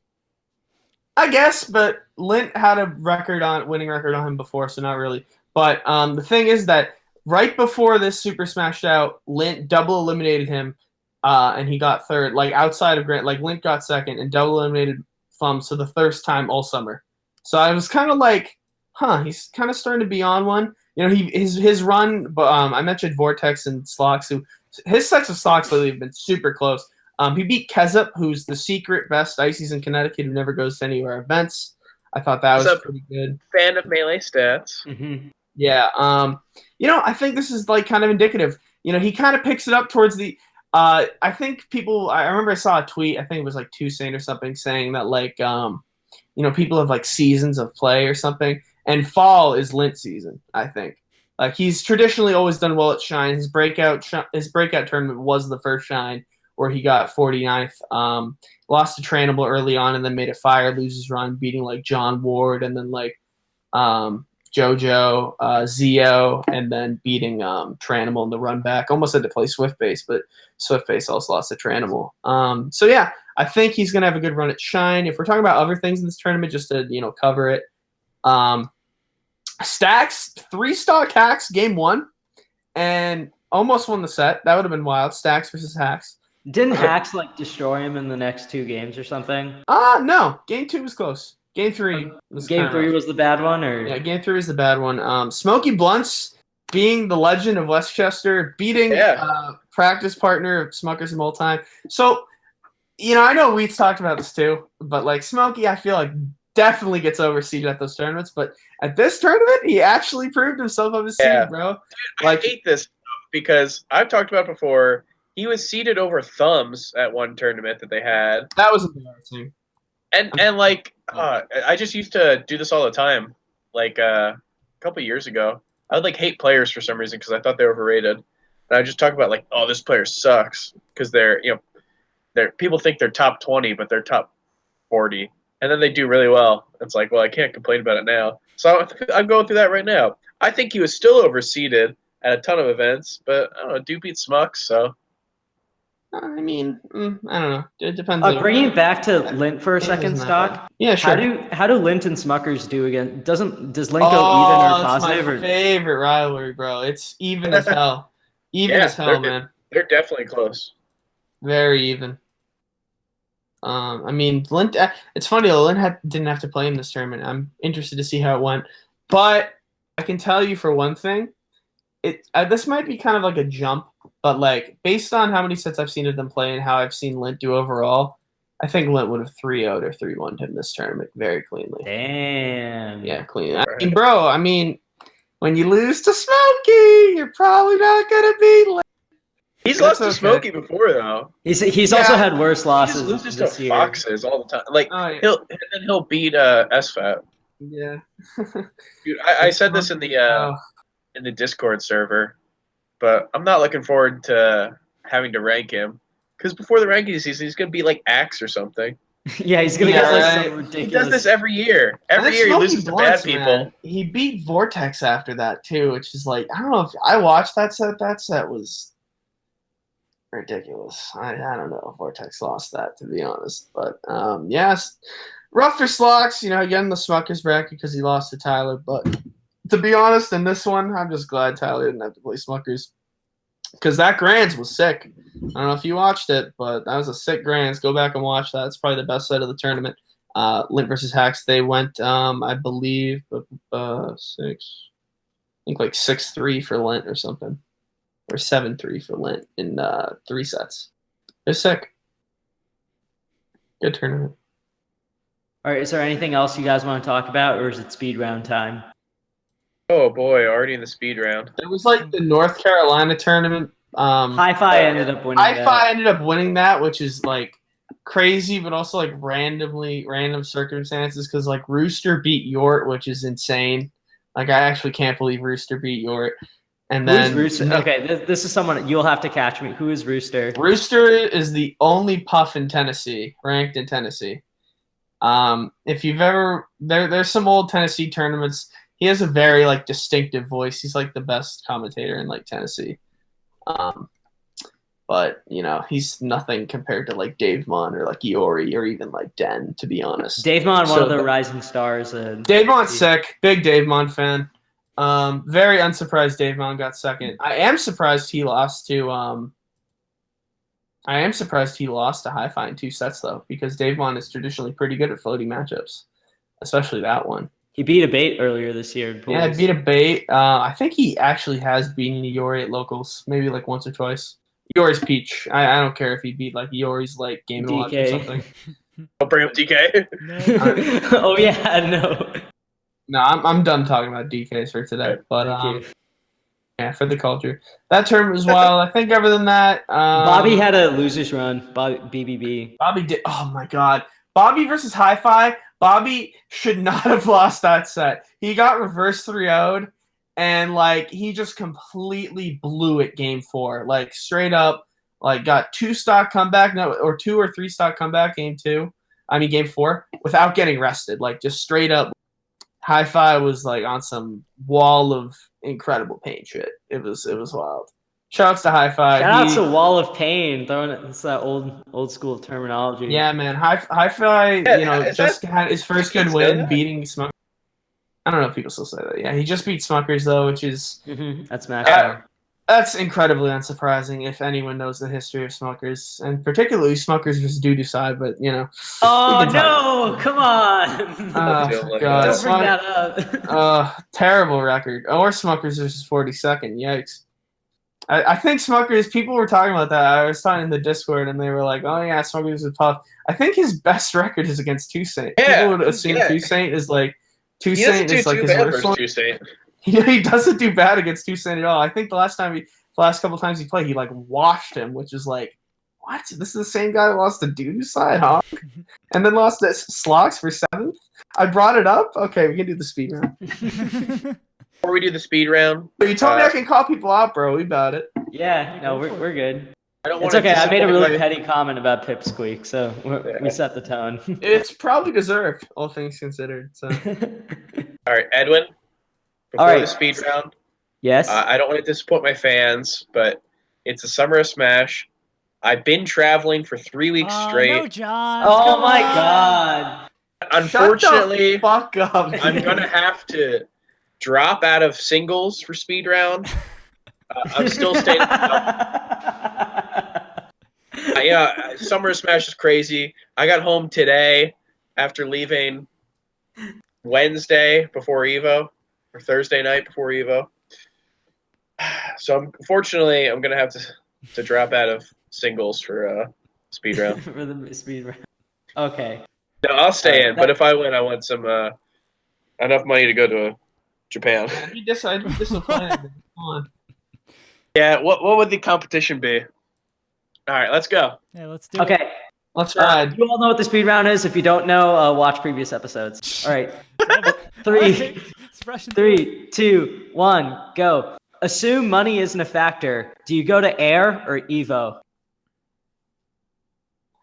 I guess, but Lint had a winning record on him before, so not really. But the thing is that right before this Super Smashed Out, Lint double eliminated him, and he got third. Outside of Grant, Lint got second and double eliminated Thumbs for the first time all summer. So I was kind of he's kind of starting to be on one. His run. But I mentioned Vortex and Slox, who his sets of Slox lately have been super close. He beat Kezup, who's the secret best Ices in Connecticut who never goes to any of our events. I thought that was pretty good. Fan of melee stats. Mm-hmm. Yeah. I think this is kind of indicative. He kind of picks it up towards the. I think people. I remember I saw a tweet. I think it was Toussaint or something saying that people have seasons of play or something, and fall is Lint season. I think he's traditionally always done well at Shine. His breakout tournament was the first Shine where he got 49th. Lost to Trainable early on, and then made a fire loses run, beating John Ward, and then JoJo, Zio, and then beating Tranimal in the run back. Almost had to play Swift Base, but Swift Base also lost to Tranimal. So yeah, I think he's gonna have a good run at Shine. If we're talking about other things in this tournament, just to cover it, Stacks 3-stock hacks game 1, and almost won the set. That would have been wild. Stacks versus Hacks. Didn't Hacks destroy him in the next 2 games or something? No. Game 2 was close. Game 3 was Game 3 was the bad one, or yeah, Game 3 was the bad one. Smokey Blunts being the legend of Westchester, beating practice partner of Smuckers and Time. So, I know we've talked about this too, but Smokey, I feel definitely gets overseeded at those tournaments. But at this tournament, he actually proved himself of his seed, bro. Dude, I hate this because I've talked about before. He was seeded over Thumbs at one tournament that they had. That was embarrassing. And I just used to do this all the time. A couple years ago, I would hate players for some reason because I thought they were overrated. And I just talk about oh, this player sucks because they're people think they're top 20, but they're top 40, and then they do really well. It's well, I can't complain about it now. So I'm going through that right now. I think he was still overseeded at a ton of events, but I don't know. Dude beat Smucks, so. I mean, I don't know. It depends. Bringing it back to Lint for a second, Stoc. Yeah, sure. How do Lint and Smuckers do again? Does Lint go even or positive? That's my favorite rivalry, bro. It's even as hell. Even as hell, man. They're definitely close. Very even. I mean, Lint. It's funny though. Lint didn't have to play in this tournament. I'm interested to see how it went, but I can tell you for one thing, this might be kind of a jump. But based on how many sets I've seen of them play and how I've seen Lint do overall, I think Lint would have 3-0'd or 3-1'd him this tournament very cleanly. Damn. Yeah, clean. I mean, when you lose to Smokey, you're probably not gonna beat Lint. He's lost to Smokey before though. He's also had worse losses. He loses to Foxes all the time. He'll beat SFAT. Yeah. Dude, I said this in the Discord server. But I'm not looking forward to having to rank him. Because before the ranking season, he's going to be Axe or something. Yeah, he's going to get some ridiculous. He does this every year. Every year he loses to bad people. Man. He beat Vortex after that, too, which is I don't know if I watched that set. That set was ridiculous. I don't know if Vortex lost that, to be honest. But, yes, rough for Slox, again, the Smuckers bracket because he lost to Tyler. But to be honest, in this one, I'm just glad Tyler didn't have to play Smuckers. Because that Grands was sick. I don't know if you watched it, but that was a sick Grands. Go back and watch that. It's probably the best set of the tournament. Lint versus Hacks. They went, I believe, 6-3 for Lint or something. Or 7-3 for Lint in 3 sets. They're sick. Good tournament. All right, is there anything else you guys want to talk about, or is it speed round time? Oh boy, already in the speed round. It was like the North Carolina tournament. Hi-Fi ended up winning Hi-Fi that. ended up winning that, which is like crazy, but also like random circumstances because like Rooster beat Yort, which is insane. Like I actually can't believe Rooster beat Yort. And Who's then Rooster? Okay, this is someone you'll have to catch me. Who is Rooster? Rooster is the only puff in Tennessee, ranked in Tennessee. If you've ever there's some old Tennessee tournaments. He has a very like distinctive voice. He's like the best commentator in like Tennessee. But you know, he's nothing compared to like Dave Mon or like Iori or even like Den, to be honest. Dave Mon, one of the rising stars. Dave Mon's sick. Big Dave Mon fan. Very unsurprised Dave Mon got second. I am surprised he lost to Hi-Fi in 2 sets though, because Dave Mon is traditionally pretty good at floating matchups, especially that one. He beat a bait earlier this year in pools. Yeah, beat a bait. I think he actually has beaten Iori at locals, maybe like once or twice. Iori's peach. I don't care if he beat like Iori's like Game & Watch or something. Don't bring up DK. No. Oh yeah, no. No, I'm done talking about DKs for today. Right, But yeah, for the culture. That tournament was wild. I think other than that, Bobby had a losers run. BBB. Bobby did. Oh my God, Bobby versus Hi-Fi. Bobby should not have lost that set. He got reverse 3-0'd, and like he just completely blew it game 4. Like straight up, like got 2 stock comeback, or 2 or 3 stock comeback game 4 without getting rested. Like just straight up, Hi-Fi was like on some wall of incredible pain shit. It was wild. Shouts to Hi-Fi. Shout out to Wall of Pain, throwing it. It's that old school terminology. Yeah, man. Hi-Fi, Yeah, just had his first good win beating Smuckers. I don't know if people still say that. Yeah, he just beat Smuckers though, which is That's Smash. that's incredibly unsurprising if anyone knows the history of Smuckers, and particularly Smuckers versus Doo side. But you know. Oh no! Come on! Oh God! Don't bring that up. Terrible record. Or Smuckers versus 42nd. Yikes. I think Smuckers, people were talking about that. I was talking in the Discord, and they were like, oh, yeah, Smuckers is Puff. I think his best record is against Toussaint. Yeah, people would assume Toussaint is like, Toussaint is like his worst one. He doesn't do bad against Toussaint at all. I think the last couple times he played, he like washed him, which is like, what? This is the same guy that lost to Doo side, huh? And then lost to Slox for 7th? I brought it up? Okay, we can do the speed round. Before we do the speed round, But you told me I can call people out, bro. We got it. Yeah, no, we're good. I don't It's want okay. I made a really petty comment about Pipsqueak, so we set the tone. It's probably deserved, all things considered. So. All right, Edwin. Before All right. the speed round, Yes. I don't want to disappoint my fans, but it's the summer of Smash. I've been traveling for 3 weeks straight. No, John. Oh my God. Unfortunately, Shut the fuck up. I'm gonna have to drop out of singles for speed round. I'm still staying. Yeah, Summer Smash is crazy. I got home today after leaving Wednesday before Evo, or Thursday night before Evo. So unfortunately, I'm gonna have to drop out of singles for speed round. For the speed round. Okay. No, I'll stay in, but if I win, I want some enough money to go to Japan. I'd be disappointed. Come on. Yeah, what would the competition be? All right, let's go. Yeah, let's do it. Okay. Let's ride. You all know what the speed round is. If you don't know, watch previous episodes. All right. Three, 2, 1, go. Assume money isn't a factor. Do you go to Heir or Evo?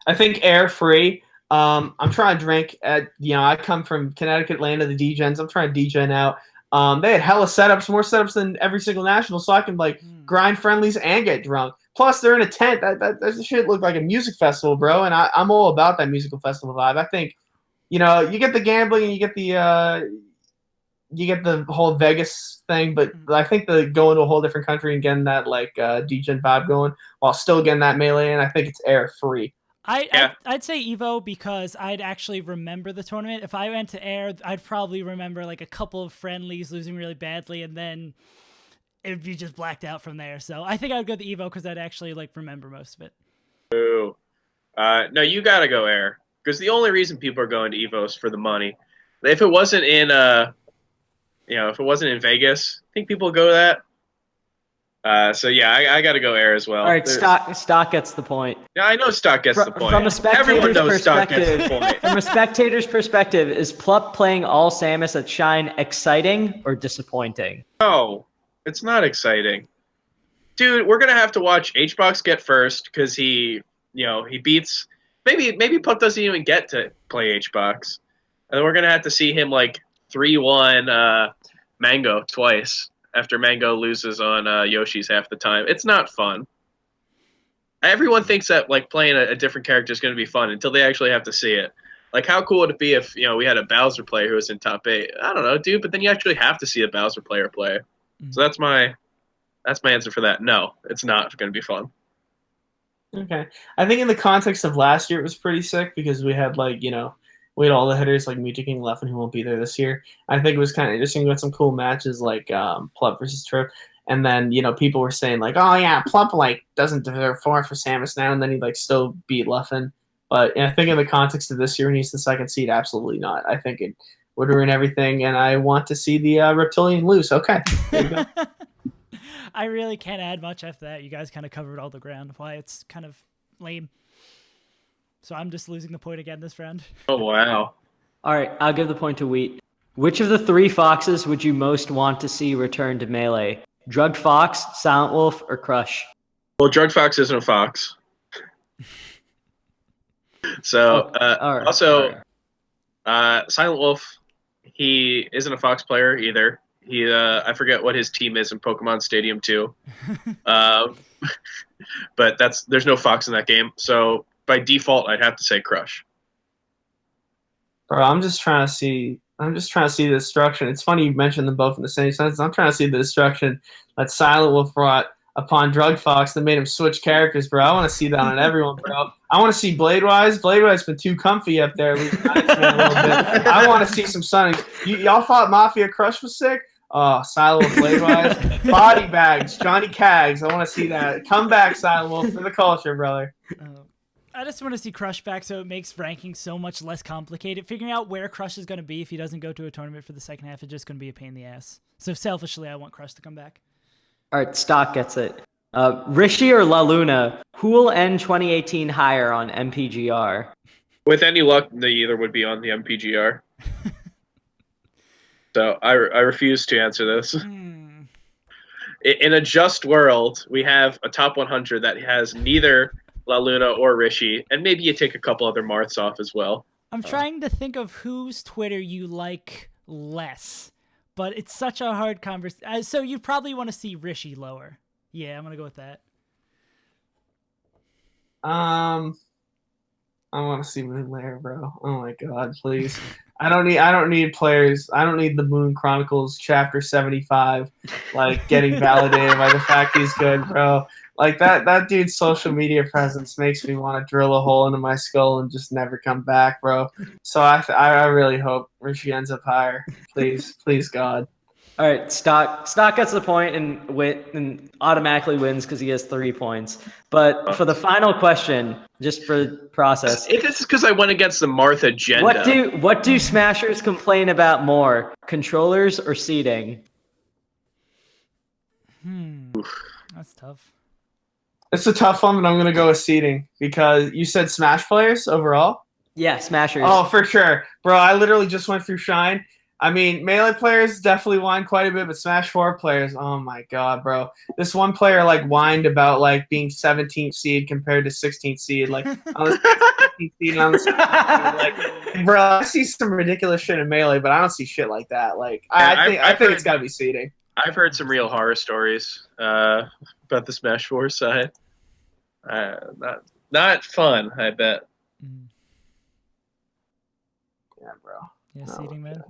I think air free. I'm trying to drink at, I come from Connecticut, land of the D-Gens. I'm trying to D-Gen out. They had hella setups, more setups than every single national, so I can like grind friendlies and get drunk. Plus, they're in a tent. That shit looked like a music festival, bro. And I'm all about that musical festival vibe. I think, you get the gambling and you get the whole Vegas thing, but I think the going to a whole different country and getting that like D-Gen vibe going while still getting that melee in, I think it's air free. I'd say Evo because I'd actually remember the tournament. If I went to Heir, I'd probably remember like a couple of friendlies losing really badly, and then it'd be just blacked out from there. So I think I'd go to Evo because I'd actually like remember most of it. Ooh. No, you gotta go Heir, because the only reason people are going to Evo is for the money. If it wasn't in if it wasn't in Vegas, I think people go that. So yeah, I got to go Heir as well. All right, Stoc gets the point. Yeah, I know Stoc gets the point. From a spectator's Everyone knows Stoc gets perspective, the point. from a spectator's perspective, is Plup playing all Samus at Shine exciting or disappointing? No, it's not exciting. Dude, we're gonna have to watch HBox get first because he beats. Maybe Puck doesn't even get to play HBox, and then we're gonna have to see him like 3-1 Mango twice after Mango loses on Yoshi's half the time. It's not fun. Everyone thinks that like playing a different character is gonna be fun until they actually have to see it. Like, how cool would it be if we had a Bowser player who was in top 8? I don't know, dude. But then you actually have to see a Bowser player play. So that's my answer for that. No, it's not going to be fun. Okay. I think in the context of last year, it was pretty sick because we had we had all the hitters like Mewtwo King Leffen who won't be there this year. I think it was kind of interesting. We had some cool matches like Plup versus Trip. And then, people were saying like, oh yeah, Plup doesn't deserve 4 for Samus now, and then he still beat Leffen. But I think in the context of this year, when he's the 2nd seed, absolutely not. I think it would ruin everything, and I want to see the Reptilian lose. Okay. There you go. I really can't add much after that. You guys kind of covered all the ground. Why it's kind of lame. So I'm just losing the point again this round. Oh, wow. All right, I'll give the point to Wheat. Which of the 3 foxes would you most want to see return to Melee? Drugged Fox, Silent Wolf, or Crush? Well, Drugged Fox isn't a fox. So, also, Silent Wolf, he isn't a fox player either. He, I forget what his team is in Pokemon Stadium 2. But there's no fox in that game. So, by default, I'd have to say Crush. Bro, I'm just trying to see the destruction. It's funny you mentioned them both in the same sentence. I'm trying to see the destruction that Silent Wolf brought upon Drug Fox that made him switch characters, bro. I want to see that on everyone, bro. I want to see Bladewise. Bladewise's been too comfy up there. A little bit. I want to see some Sunning. Y'all thought Mafia Crush was sick? Oh, Silent Wolf, Bladewise. Body bags, Johnny Cags. I want to see that. Come back, Silent Wolf, for the culture, brother. I just want to see Crush back so it makes ranking so much less complicated. Figuring out where Crush is going to be if he doesn't go to a tournament for the second half is just going to be a pain in the ass. So selfishly, I want Crush to come back. All right, Stoc gets it. Rishi or La Luna, who will end 2018 higher on MPGR? With any luck, they either would be on the MPGR. So I refuse to answer this. In a just world, we have a top 100 that has neither La Luna or Rishi, and maybe you take a couple other Marths off as well. I'm trying to think of whose Twitter you like less, but it's such a hard conversation. So you probably want to see Rishi lower. Yeah, I'm gonna go with that. I want to see Moonlayer, bro. Oh my god, please. I don't need players. I don't need the Moon Chronicles chapter 75 getting validated by the fact he's good, bro. That dude's social media presence makes me want to drill a hole into my skull and just never come back, bro. So I really hope Rishi ends up higher. Please God. All right, Stoc gets the point and automatically wins because he has 3 points. But for the final question, just for process, this is because I went against the Marth agenda. What do Smashers complain about more, controllers or seating? That's tough. It's a tough one, but I'm gonna go with seating because you said Smash players overall. Yeah, Smashers. Oh, for sure, bro. I literally just went through Shine. I mean, Melee players definitely whine quite a bit, but Smash 4 players, oh my god, bro. This one player whined about being 17th seed compared to 16th seed, on the 16th seed and on the 17th seed. Bro, I see some ridiculous shit in Melee, but I don't see shit like that. I think it's gotta be seeding. I've heard some real horror stories about the Smash 4 side. Not fun, I bet. Yeah, bro. Yeah, seating, man.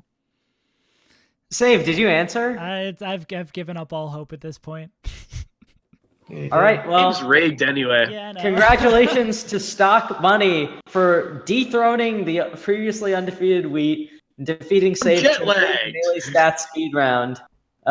Save, did you answer? I've given up all hope at this point. All right, well, game's rigged anyway. Yeah, no. Congratulations to Stoc Money for dethroning the previously undefeated Wheat, defeating Save in the Melee Stats Speed Round.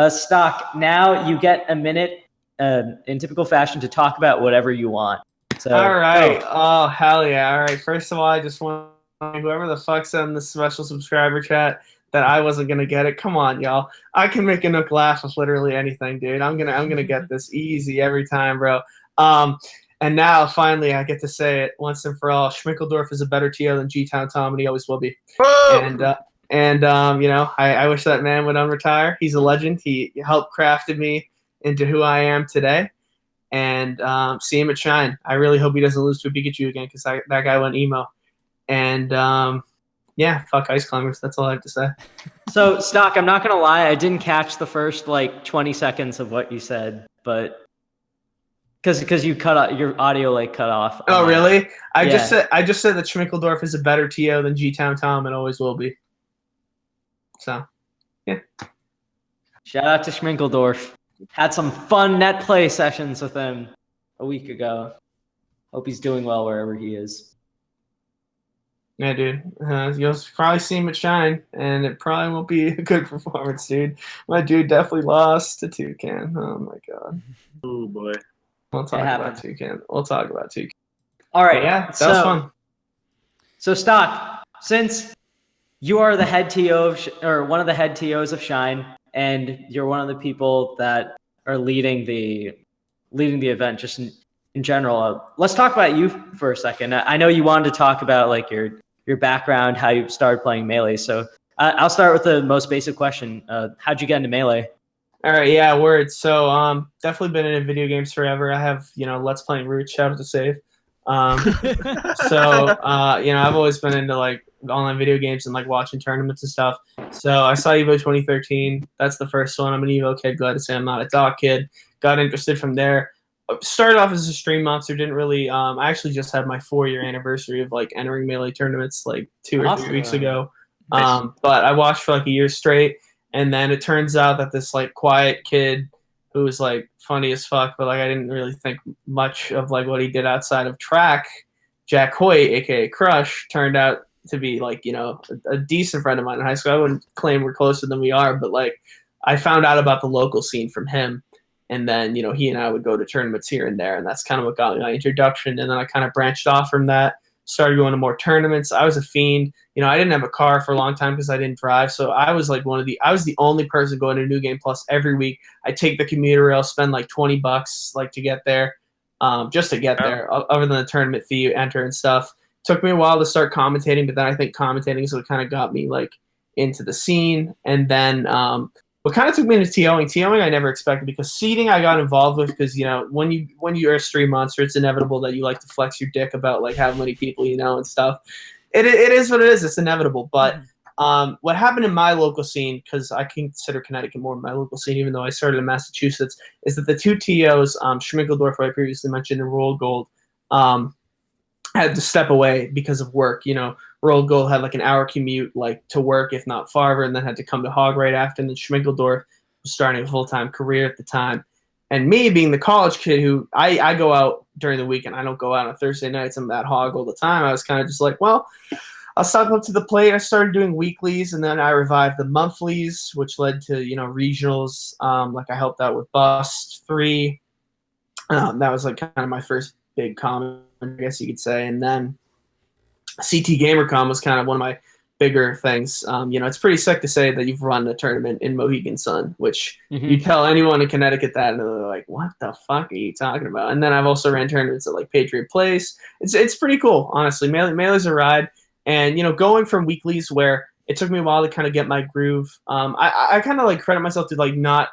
Stoc, now you get a minute in typical fashion to talk about whatever you want. So, all right. Go. Oh, hell yeah. All right. First of all, I just want whoever the fuck's in the special subscriber chat, that I wasn't gonna get it. Come on, y'all. I can make a Nook laugh with literally anything, dude. I'm gonna get this easy every time, bro. And now finally I get to say it once and for all. Schmickeldorf is a better TO than G-Town Tom, and he always will be. Whoa! You know, I wish that man would unretire. He's a legend. He helped crafted me into who I am today. And see him at Shine. I really hope he doesn't lose to a Pikachu again, because that guy went emo. And yeah, fuck Ice Climbers. That's all I have to say. So, Stoc, I'm not going to lie. I didn't catch the first, like, 20 seconds of what you said, but because you cut out, your audio, like, cut off. Oh, really? I just said that Schmickeldorf is a better TO than G-Town Tom and always will be. So, yeah. Shout out to Schmickeldorf. Had some fun net play sessions with him a week ago. Hope he's doing well wherever he is. Yeah, dude. You'll probably see him at Shine, and it probably won't be a good performance, dude. My dude definitely lost to Toucan. Oh, my God. Oh, boy. We'll talk about Toucan. All right. But yeah, that was fun. So, Stoc, since you are the head TO or one of the head TOs of Shine, and you're one of the people that are leading the event just in general, let's talk about you for a second. I know you wanted to talk about like your background, how you started playing Melee. So I'll start with the most basic question. How'd you get into Melee? All right, yeah, word. So definitely been into video games forever. I have, you know, Let's Playing Roots, shout out to Save. You know, I've always been into like online video games and like watching tournaments and stuff. So I saw Evo 2013. That's the first one. I'm an Evo kid. Glad to say I'm not a Doc kid. Got interested from there. Started off as a stream monster. Didn't really. I actually just had my 4-year anniversary of like entering Melee tournaments like 2 or 3 weeks ago. Nice. But I watched for like a year straight, and then it turns out that this like quiet kid who was like funny as fuck, but like I didn't really think much of like what he did outside of track, Jack Hoyt, aka Crush, turned out to be like, you know, a decent friend of mine in high school. I wouldn't claim we're closer than we are, but like I found out about the local scene from him. And then, you know, he and I would go to tournaments here and there, and that's kind of what got me my introduction. And then I kind of branched off from that, started going to more tournaments. I was a fiend. You know, I didn't have a car for a long time because I didn't drive. So I was like I was the only person going to New Game Plus every week. I take the commuter rail, spend like $20 like to get there, just to get there, other than the tournament fee you enter and stuff. Took me a while to start commentating, but then I think commentating is what kind of got me like into the scene. And then what kind of took me into TOing I never expected, because seeding I got involved with because, you know, when you're a stream monster, it's inevitable that you like to flex your dick about like how many people you know and stuff. It is what it is. It's inevitable. But what happened in my local scene, because I consider Connecticut more my local scene, even though I started in Massachusetts, is that the two TOs, Schmickeldorf, who I previously mentioned, and Royal Gold, had to step away because of work. You know, Royal Gold had like an hour commute like to work, if not farther, and then had to come to Hog right after. And then Schmickeldorf was starting a full-time career at the time. And me being the college kid who I go out during the weekend, I don't go out on Thursday nights. I'm at Hog all the time. I was kind of just like, well, I'll step up to the plate. I started doing weeklies, and then I revived the monthlies, which led to, you know, regionals. Like I helped out with Bust 3. That was like kind of my first big comment, I guess you could say. And then CT GamerCon was kind of one of my bigger things. You know, it's pretty sick to say that you've run a tournament in Mohegan Sun, which you tell anyone in Connecticut that, and they're like, what the fuck are you talking about? And then I've also ran tournaments at like Patriot Place. It's pretty cool, honestly. Melee's a ride. And, you know, going from weeklies where it took me a while to kind of get my groove, I kind of like credit myself to like not,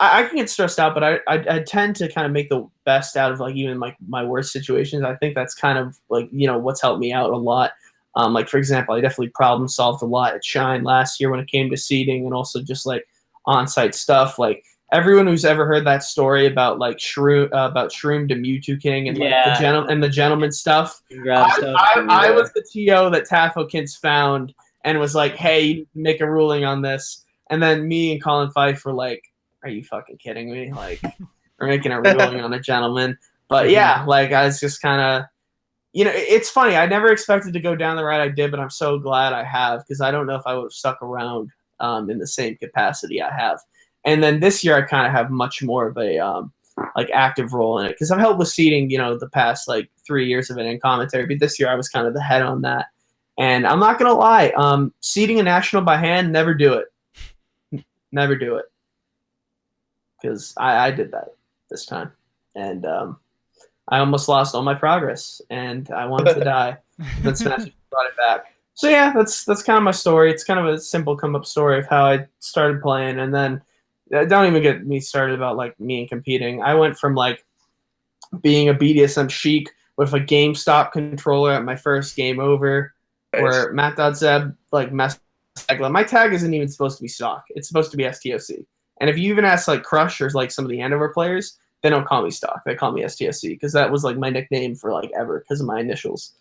I can get stressed out, but I tend to kind of make the best out of like even like my worst situations. I think that's kind of like, you know, what's helped me out a lot. Like, for example, I definitely problem solved a lot at Shine last year when it came to seeding and also just like on-site stuff. Like everyone who's ever heard that story about like Shroom to Mewtwo King and like the gentleman stuff. I was the TO that Taffokins found and was like, hey, you need to make a ruling on this. And then me and Colin Fife were like, are you fucking kidding me? Like, we're making a ruling on a gentleman. But yeah, like I was just kind of, you know, it's funny. I never expected to go down the route I did, but I'm so glad I have, because I don't know if I would have stuck around in the same capacity I have. And then this year I kind of have much more of a like active role in it, because I've helped with seeding, you know, the past like 3 years of it in commentary. But this year I was kind of the head on that. And I'm not gonna lie, seeding a national by hand, never do it. Never do it. Because I did that this time. And I almost lost all my progress, and I wanted to die. Then Smash brought it back. So yeah, that's kind of my story. It's kind of a simple come up story of how I started playing, and then don't even get me started about like me and competing. I went from like being a BDSM chic with a GameStop controller at my first game over, where Matt.Zeb like messed. My tag isn't even supposed to be Stoc. It's supposed to be STOC. And if you even ask like Crush or like some of the Andover players, they don't call me Stoc. They call me STOC because that was like my nickname for like ever because of my initials.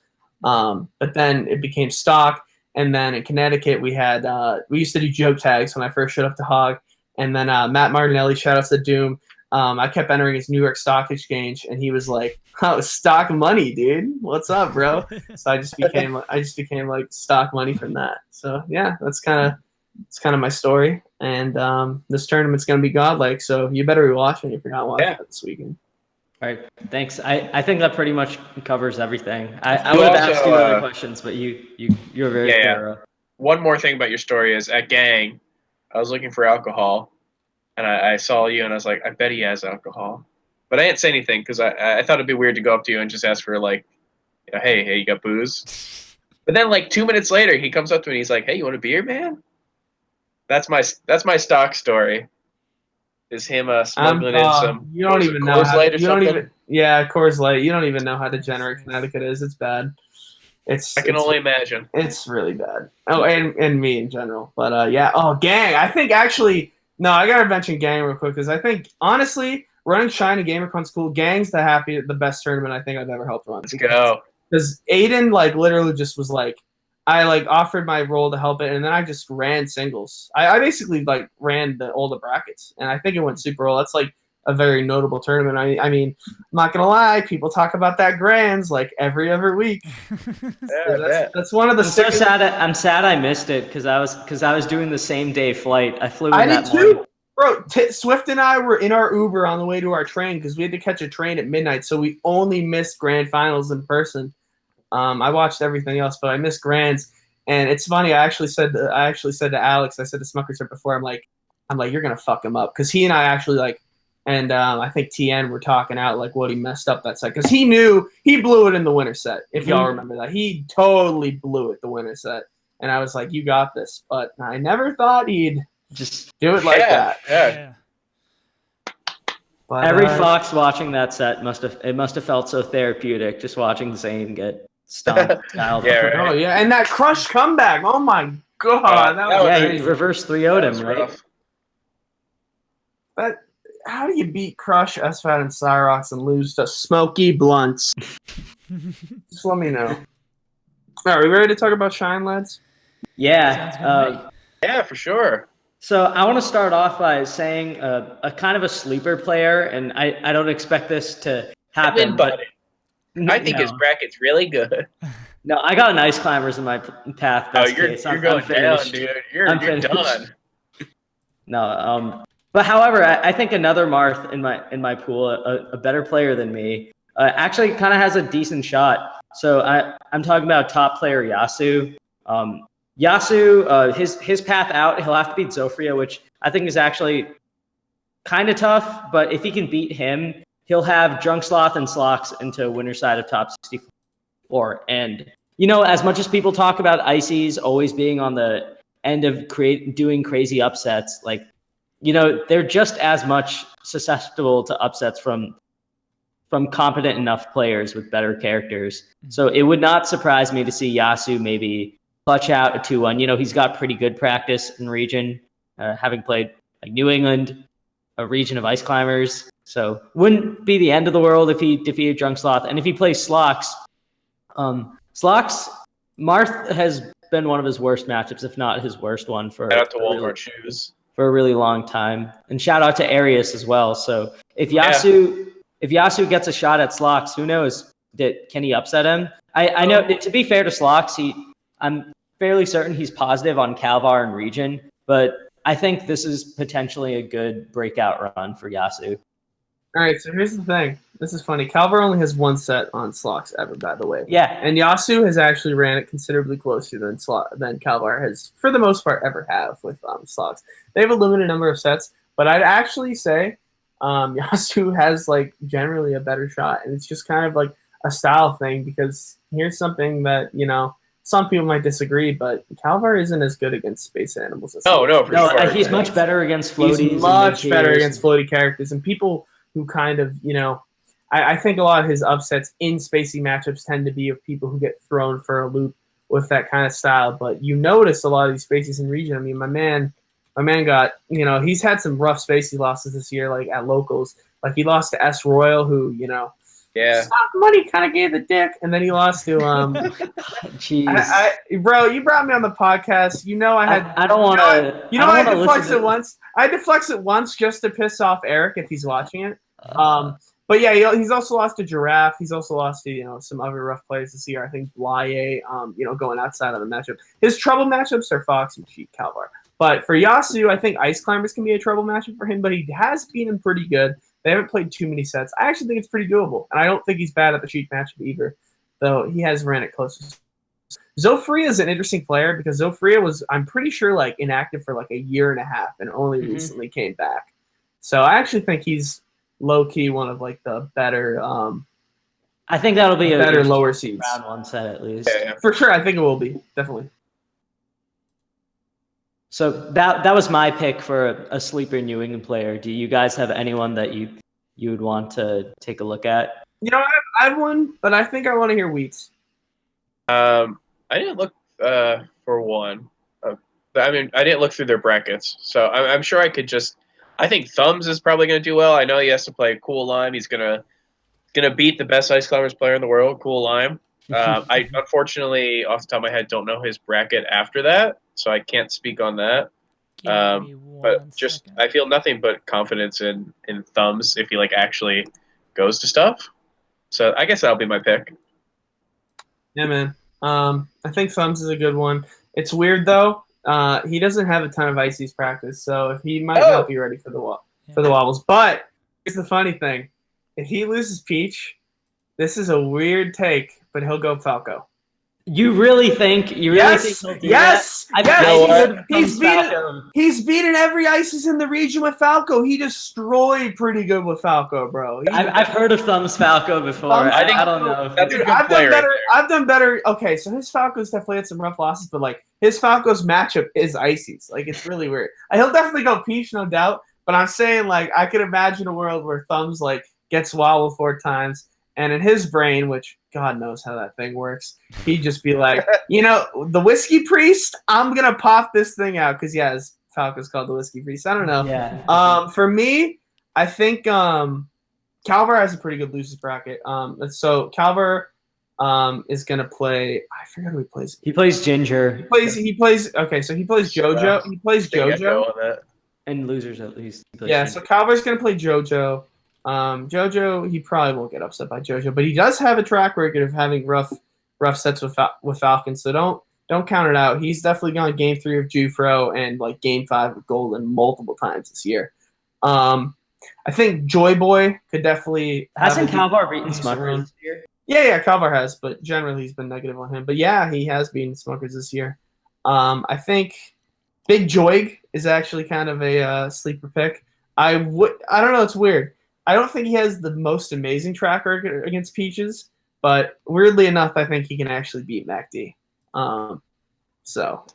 But then it became Stoc, and then in Connecticut we had we used to do joke tags when I first showed up to Hog, and then Matt Martinelli, shout outs to Doom. I kept entering his New York Stock Exchange, and he was like, "Oh, Stoc Money, dude, what's up, bro?" So I just became like Stoc Money from that. So yeah, it's kind of my story. And this tournament's gonna be godlike, so you better be watching if you're not watching it this weekend. All right, thanks. I think that pretty much covers everything. I would have asked you other questions, but you're very thorough. One more thing about your story is at Gang, I was looking for alcohol, and I saw you, and I was like, I bet he has alcohol. But I didn't say anything because I thought it'd be weird to go up to you and just ask for like, hey, you got booze? But then like 2 minutes later, he comes up to me and he's like, hey, you want a beer, man? That's my Stoc story. Is him smuggling in some you don't even know Coors Light or something? Coors Light. You don't even know how degenerate Connecticut is. It's bad. I can only imagine. It's really bad. Oh, and me in general. But yeah. Oh, Gang. I think actually no. I gotta mention Gang real quick because I think honestly running Shine and GamerCon's cool. Gang's the best tournament I think I've ever helped run. Let's go. Because Aiden like literally just was like. I like offered my role to help it, and then I just ran singles. I basically like ran all the brackets, and I think it went super well. That's like a very notable tournament. I mean, I'm not gonna lie, people talk about that grands like every other week. That's one of the. I'm sad I missed it because I was doing the same day flight. I flew. I did too, bro. Swift and I were in our Uber on the way to our train because we had to catch a train at midnight, so we only missed grand finals in person. I watched everything else, but I missed grands. And it's funny. I actually said to Alex, I said to Smuckers before, I'm like, you're gonna fuck him up because he and I actually like, and I think TN were talking out like what he messed up that set because he knew he blew it in the winter set. If y'all remember that, he totally blew it the winter set, and I was like, you got this. But I never thought he'd just do it like that. Yeah. But, every Fox watching that set must have felt so therapeutic just watching Zane get stomped. Right. Oh yeah, and that Crush comeback. Oh my god, that was he reverse 3-0'd him, right? Rough. But how do you beat Crush, SFAT, and Cyrox and lose to Smoky Blunts? Just let me know. All right, are we ready to talk about Shine, lads? Yeah. Yeah, for sure. So I want to start off by saying a kind of a sleeper player, and I don't expect this to happen, but I think his bracket's really good. No, I got an Ice Climbers in my path. You're going down, dude. You're done. No, but however, I think another Marth in my pool, a better player than me, actually kind of has a decent shot. So I'm talking about top player Yasu. Yasu, his path out, he'll have to beat Zofria, which I think is actually kind of tough. But if he can beat him, he'll have Drunk Sloth and Slox into winner side of top 64. And, as much as people talk about Ices always being on the end of doing crazy upsets, like, they're just as much susceptible to upsets from competent enough players with better characters. So it would not surprise me to see Yasu maybe clutch out a 2-1. He's got pretty good practice in region, having played like New England, a region of Ice Climbers. So wouldn't be the end of the world if he defeated Drunk Sloth. And if he plays Slox, Marth has been one of his worst matchups, if not his worst one for a really long time. And shout out to Arius as well. So if Yasu gets a shot at Slox, who knows? Can he upset him? I know, to be fair to Slox, I'm fairly certain he's positive on Calvar and region, but I think this is potentially a good breakout run for Yasu. All right, so here's the thing. This is funny. Calvar only has one set on Slocs ever, by the way. Yeah. And Yasu has actually ran it considerably closer than Calvar has, for the most part, ever have with Slocs. They have a limited number of sets, but I'd actually say Yasu has like generally a better shot, and it's just kind of like a style thing because here's something that some people might disagree, but Calvar isn't as good against space animals. As No, no, for sure. He's much better against floaties. He's much better against floaty characters, and people who kind of I think a lot of his upsets in spacey matchups tend to be of people who get thrown for a loop with that kind of style. But you notice a lot of these spaces in region. I mean, my man got, he's had some rough spacey losses this year, like at locals. Like he lost to S Royal, who, stock money kind of gave the dick, and then he lost to Jeez. Bro, you brought me on the podcast. I don't want to. I had to flex it once. I had to flex it once just to piss off Eric if he's watching it. But yeah, he's also lost to Giraffe. He's also lost to some other rough players this year. I think Blye, going outside of the matchup. His trouble matchups are Fox and Cheat Calvar. But for Yasu, I think Ice Climbers can be a trouble matchup for him. But he has beaten him pretty good. They haven't played too many sets. I actually think it's pretty doable, and I don't think he's bad at the Cheat matchup either, though he has ran it close. Zofria is an interesting player because Zofria was, I'm pretty sure, like inactive for like a year and a half and only recently came back. So I actually think he's low key one of like the better. I think that'll be a better lower seeds. Round one set at least. Yeah. For sure, I think it will be definitely. So that was my pick for a sleeper New England player. Do you guys have anyone that you would want to take a look at? I have one, but I think I want to hear Wheats. I didn't look for one. I didn't look through their brackets, so I'm sure I could just. I think Thumbs is probably going to do well. I know he has to play Cool Lime. He's gonna beat the best Ice Climbers player in the world, Cool Lime. I unfortunately, off the top of my head, don't know his bracket after that, so I can't speak on that. But just I feel nothing but confidence in Thumbs if he like actually goes to stuff. So I guess that'll be my pick. Yeah, man. I think Thumbs is a good one. It's weird though. He doesn't have a ton of Ices practice, so he might not be ready for the wobbles. But here's the funny thing: if he loses Peach, this is a weird take, but he'll go Falco. You really think? Think he'll do that? He's beaten every Ices in the region with Falco. He destroyed pretty good with Falco, bro. I've heard of Thumbs Falco before. I don't know. That's a good player. I've done better. Okay, so his Falco's definitely had some rough losses, but like his Falco's matchup is Ices. Like it's really weird. He'll definitely go Peach, no doubt. But I'm saying like I could imagine a world where Thumbs like gets wobbled 4 times. And in his brain, which God knows how that thing works, he'd just be like, the Whiskey Priest, I'm going to pop this thing out. Because, his Falco's called the Whiskey Priest. I don't know. Yeah. For me, I think Calvar has a pretty good losers bracket. So Calvar is going to play, I forget who he plays. He plays Ginger. He plays JoJo. He plays JoJo. And losers at least. Yeah, so Calvar's going to play JoJo. JoJo, he probably won't get upset by JoJo, but he does have a track record of having rough sets with Falcon, so don't count it out. He's definitely gone Game 3 of Jufro and like Game 5 of Golden multiple times this year. I think Joy Boy could definitely. Hasn't Calvar beaten Smuckers this year? Yeah, Calvar has, but generally he's been negative on him. But yeah, he has beaten Smuckers this year. I think Big Joig is actually kind of a sleeper pick. I don't know. It's weird. I don't think he has the most amazing track record against Peaches, but weirdly enough, I think he can actually beat MacD. So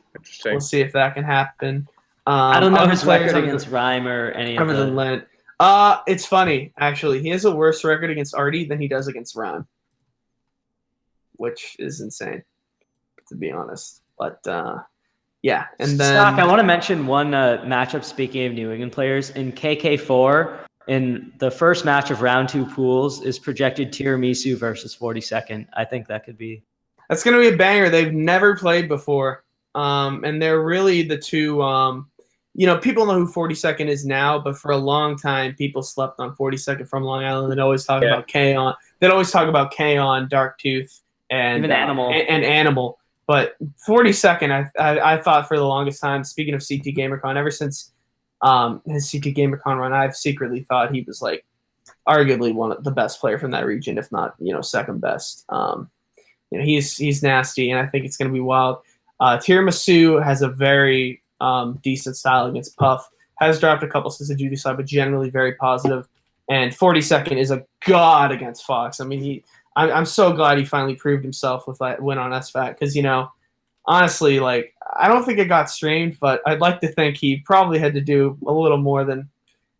we'll see if that can happen. I don't know his record against Rhyme or any other than Lint. It's funny, actually. He has a worse record against Artie than he does against Rhyme, which is insane, to be honest. But yeah, and then Stoc, I want to mention one matchup. Speaking of New England players, in KK4. In the first match of round 2 pools is projected Tiramisu versus 42nd. I think that could be. That's going to be a banger. They've never played before. And they're really the two, people know who 42nd is now, but for a long time, people slept on 42nd from Long Island. They'd always talk about K-On. They'd always talk about K-On, Darktooth, and even Animal. And Animal. But 42nd, I thought for the longest time, speaking of CT GamerCon, ever since his CT GamerCon run, I've secretly thought he was like arguably one of the best player from that region, if not second best. He's nasty, and I think it's going to be wild. Tiramisu has a very decent style against Puff. Has dropped a couple since the Judy side, but generally very positive. And 42nd is a god against Fox. I mean, I'm so glad he finally proved himself with that win on SFAT because honestly, like I don't think it got streamed, but I'd like to think he probably had to do a little more than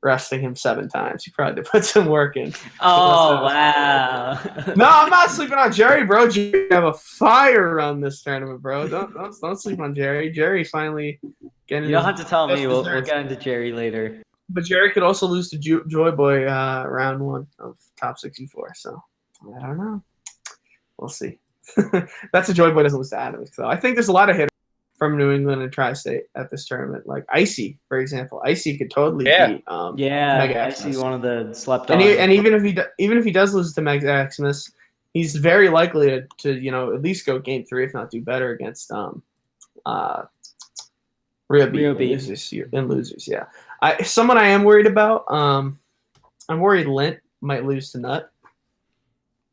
resting him 7 times. He probably had to put some work in. Oh, wow. No, I'm not sleeping on Jerry, bro. Jerry have a fire run this tournament, bro. Don't sleep on Jerry. Jerry finally getting. You don't have to tell me. We'll desserts. get into Jerry later. But Jerry could also lose to Joy Boy round 1 of top 64. So I don't know. We'll see. That's a Joy Boy doesn't lose to Adams. So I think there's a lot of hitters from New England and Tri-State at this tournament, like Icy, for example. Icy could totally beat Mega Icy, Xmas. one of the slept on. And even if he does lose to Mega Xmas, he's very likely to at least go game 3, if not do better against Rio Beat in losers. Yeah, someone I am worried about. I'm worried Lint might lose to Nut,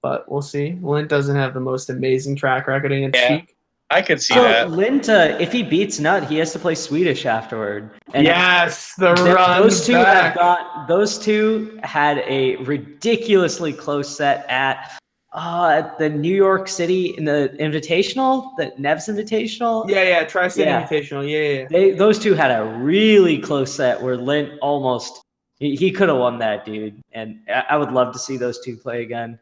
but we'll see. Lint doesn't have the most amazing track record against Sheik. I could see that. Lint, if he beats Nut, he has to play Swedish afterward. And yes, the run back. Those two had a ridiculously close set at the New York City in the Invitational, the Nev's Invitational. Yeah, Tri-State Invitational. Yeah. Those two had a really close set where Lint almost he could have won that, dude. And I would love to see those two play again.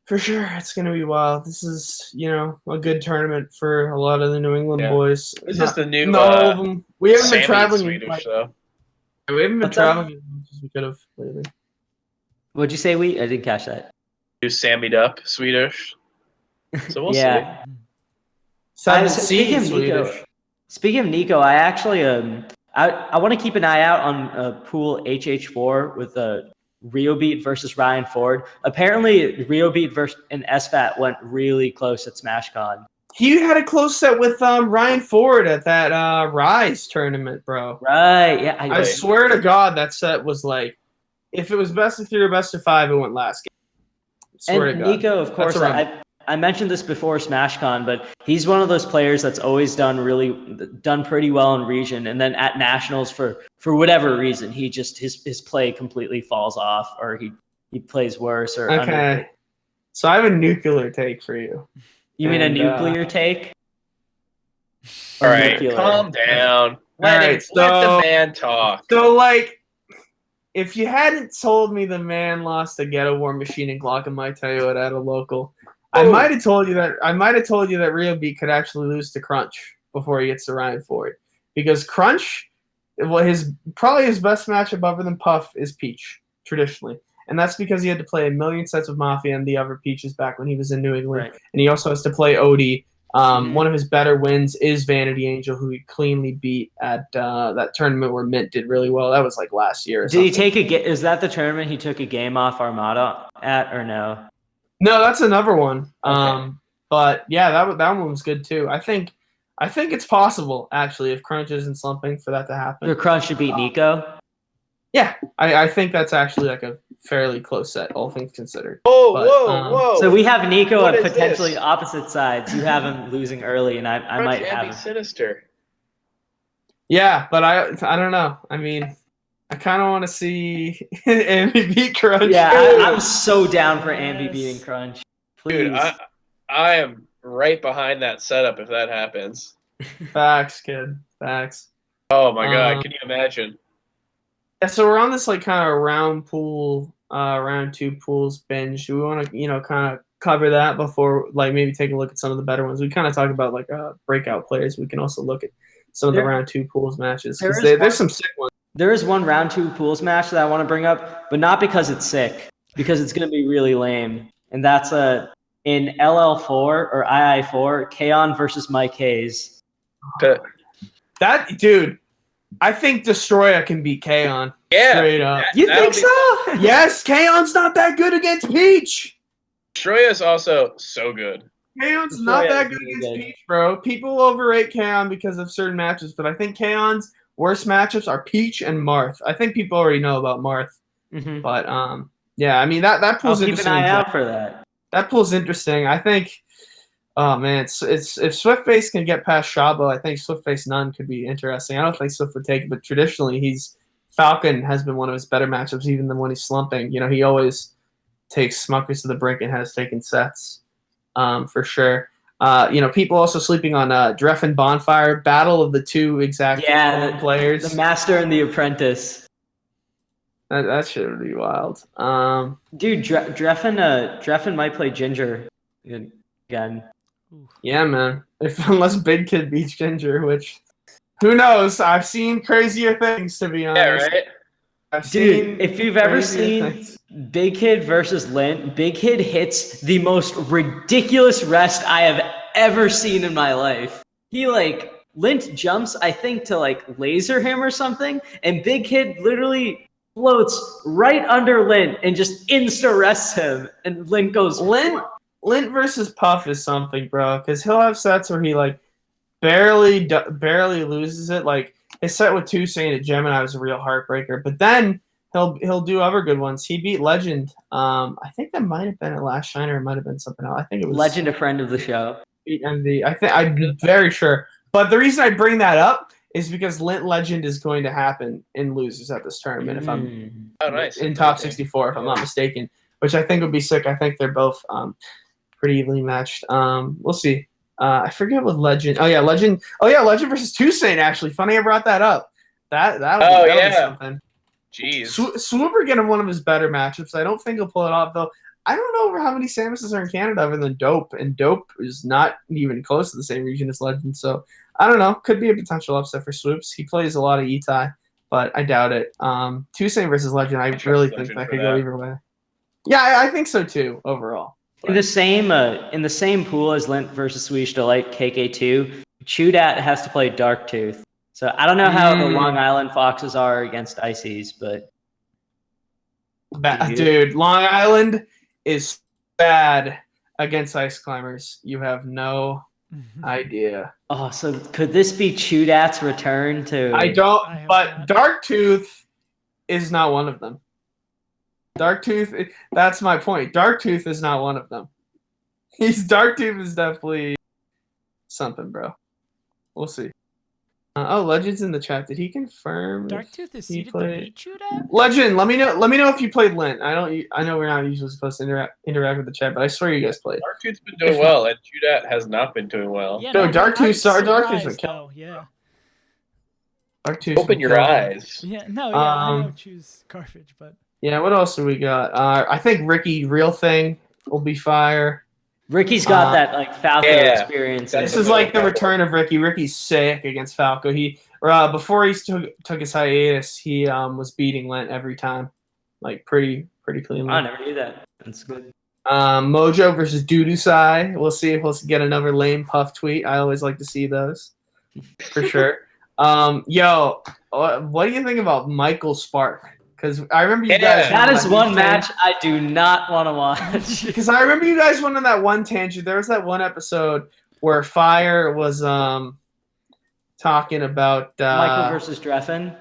For sure, it's going to be wild. This is, a good tournament for a lot of the New England boys. This is the new. All of them. We haven't been traveling. Swedish, though. We haven't been traveling as much as we could have lately. What'd you say? I didn't catch that. New Sammied up Swedish. So we'll see. Speaking of Nico, I actually I want to keep an eye out on pool HH4 with Rio Beat versus Ryan Ford. Apparently, Rio Beat and SFAT went really close at SmashCon. He had a close set with Ryan Ford at that Rise tournament, bro. Right, yeah. I swear to God, that set was like, if it was best of 3 or best of 5, it went last game. I swear to God. Nico, of course, I mentioned this before SmashCon, but he's one of those players that's always done pretty well in region, and then at nationals for whatever reason, he just his play completely falls off, or he plays worse. Or okay, so I have a nuclear take for you. You mean a nuclear take? All right, calm down. Let the man talk. So, like, if you hadn't told me the man lost a Ghetto War Machine and Glock and my Toyota at a local, I might have told you that Rio Beat could actually lose to Crunch before he gets to Ryan Ford, because Crunch, probably his best matchup other than Puff is Peach traditionally, and that's because he had to play a million sets of Mafia and the other Peaches back when he was in New England, and he also has to play Odie. One of his better wins is Vanity Angel, who he cleanly beat at that tournament where Mint did really well. That was like last year. Did he take is that the tournament he took a game off Armada at, or no? No, that's another one. Okay. But yeah, that one was good too. I think it's possible actually if Crunch isn't slumping for that to happen. Your Crunch should beat Nico. Yeah, I think that's actually like a fairly close set, all things considered. Whoa! So we have Nico on potentially opposite sides. You have him losing early, and I might have him. Sinister. Yeah, but I don't know. I mean, I kind of want to see Ambi beat Crunch. Yeah, I'm so down for Ambi beating Crunch. Please. Dude, I am right behind that setup if that happens. Facts, kid. Facts. Oh my God, can you imagine? Yeah, so we're on this like kind of round 2 pools binge. Do we want to, kind of cover that before like maybe take a look at some of the better ones? We kind of talk about like breakout players. We can also look at some of the round 2 pools matches, because there's some sick ones. There is one round 2 pools match that I want to bring up, but not because it's sick, because it's going to be really lame. And that's in LL4 or II4, Kaon versus Mike Hayes. That dude, I think Destroyer can beat Kaon. Yeah. Straight up. You think so? Yes, Kaon's not that good against Peach. Destroyer's also so good. Kaon's not that good against Peach, bro. People overrate Kaon because of certain matches, but I think Kaon's worst matchups are Peach and Marth. I think people already know about Marth. Mhm. But yeah, I mean that I'll pool's keep an interesting. eye out for that. That pool's interesting. I think. Oh man, it's if Swiftface can get past Shabo, I think Swiftface None could be interesting. I don't think Swift would take it, but traditionally Falcon has been one of his better matchups, even than when he's slumping. You know, he always takes Smuckers to the brink and has taken sets, for sure. You know, people also sleeping on Drephen Bonfire, battle of the two exact players. The master and the apprentice. That shit would be wild. Dude, Drephen might play Ginger again. Yeah, man. Unless Big Kid beats Ginger, which who knows? I've seen crazier things, to be honest. Yeah, right. Dude, if you've ever seen Big Kid versus Lint, Big Kid hits the most ridiculous rest I have ever seen in my life. He Lint jumps, I think, to laser him or something, and Big Kid literally floats right under Lint and just insta rests him, and Lint goes. Lint versus Puff is something, bro, because he'll have sets where he barely loses it. Like his set with Toussaint at Gemini was a real heartbreaker, but then he'll do other good ones. He beat Legend. I think that might have been at Last Shiner. It might have been something else. I think it was Legend, a friend of the show. Beat MV. I'm very sure. But the reason I bring that up is because Lint Legend is going to happen in losers at this tournament. If I'm in top 64, if I'm not mistaken, which I think would be sick. I think they're both pretty evenly matched. We'll see. I forget what Legend. Oh yeah, Legend versus Toussaint. Actually, funny I brought that up. That was something. Jeez. Swooper getting one of his better matchups. I don't think he'll pull it off though. I don't know how many Samuses are in Canada other than Dope, and Dope is not even close to the same region as Legend. So I don't know. Could be a potential upset for Swoops. He plays a lot of Etai, but I doubt it. Toussaint versus Legend. I really think that could go either way. Yeah, I think so too. Overall. In the same pool as Lint versus Swedish Delight, KK2, Chudat has to play Darktooth. So I don't know how the Long Island Foxes are against Ices, but dude, Long Island is bad against Ice Climbers. You have no idea. Oh, so could this be Chudat's return to? I don't, but Darktooth is not one of them. Darktooth, that's my point. Darktooth is not one of them. Darktooth is definitely something, bro. We'll see. Legend's in the chat. Did he confirm? Darktooth is seated to beat Chudat? Legend, let me know if you played Lint. I know we're not usually supposed to interact with the chat, but I swear you guys played. Darktooth's been doing well, and Chudat has not been doing well. Yeah, Darktooth's though. Yeah. Darktooth. Open your eyes. Yeah, no, yeah, I don't choose Cartridge, but. Yeah, what else do we got? I think Ricky Real Thing will be fire. Ricky's got that Falco experience. This is like the return of Ricky. Ricky's sick against Falco. He before he took his hiatus, he was beating Lint every time, pretty cleanly. I never knew that. That's good. Mojo versus Dudusai. We'll see if we'll get another lame Puff tweet. I always like to see those, for sure. Yo, what do you think about Michael Spark? Because I remember you guys. That is one match I do not want to watch. Because I remember you guys went on that one tangent. There was that one episode where Fire was talking about Michael versus Drephen.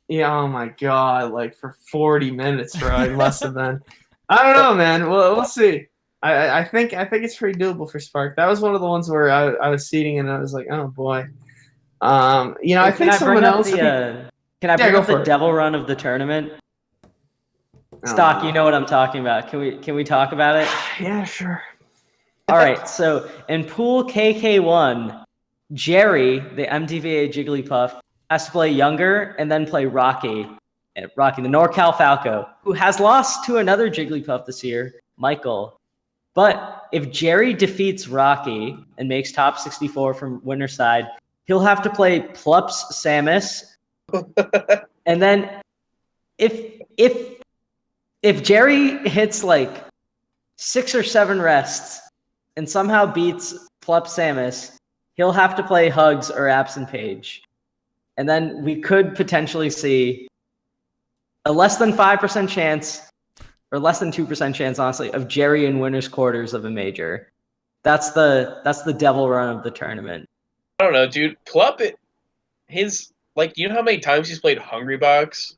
Yeah, oh my god, for 40 minutes, bro. It must have been. I don't know, man. We'll see. I think it's pretty doable for Spark. That was one of the ones where I was seating and I was like, oh boy. I think someone else. Can I bring up the devil run of the tournament? Stoc, you know what I'm talking about. Can we talk about it? Yeah, sure. All right, so in pool KK1, Jerry, the MTVA Jigglypuff, has to play Younger and then play Rocky, the NorCal Falco, who has lost to another Jigglypuff this year, Michael. But if Jerry defeats Rocky and makes top 64 from winner's side, he'll have to play Plups Samus. And then if Jerry hits 6 or 7 rests and somehow beats Plup Samus, he'll have to play Hugs or Absent Page. And then we could potentially see a less than 5% chance, or less than 2% chance, honestly, of Jerry in winner's quarters of a major. That's the devil run of the tournament. I don't know, dude. Plup, you know how many times he's played Hungry Box?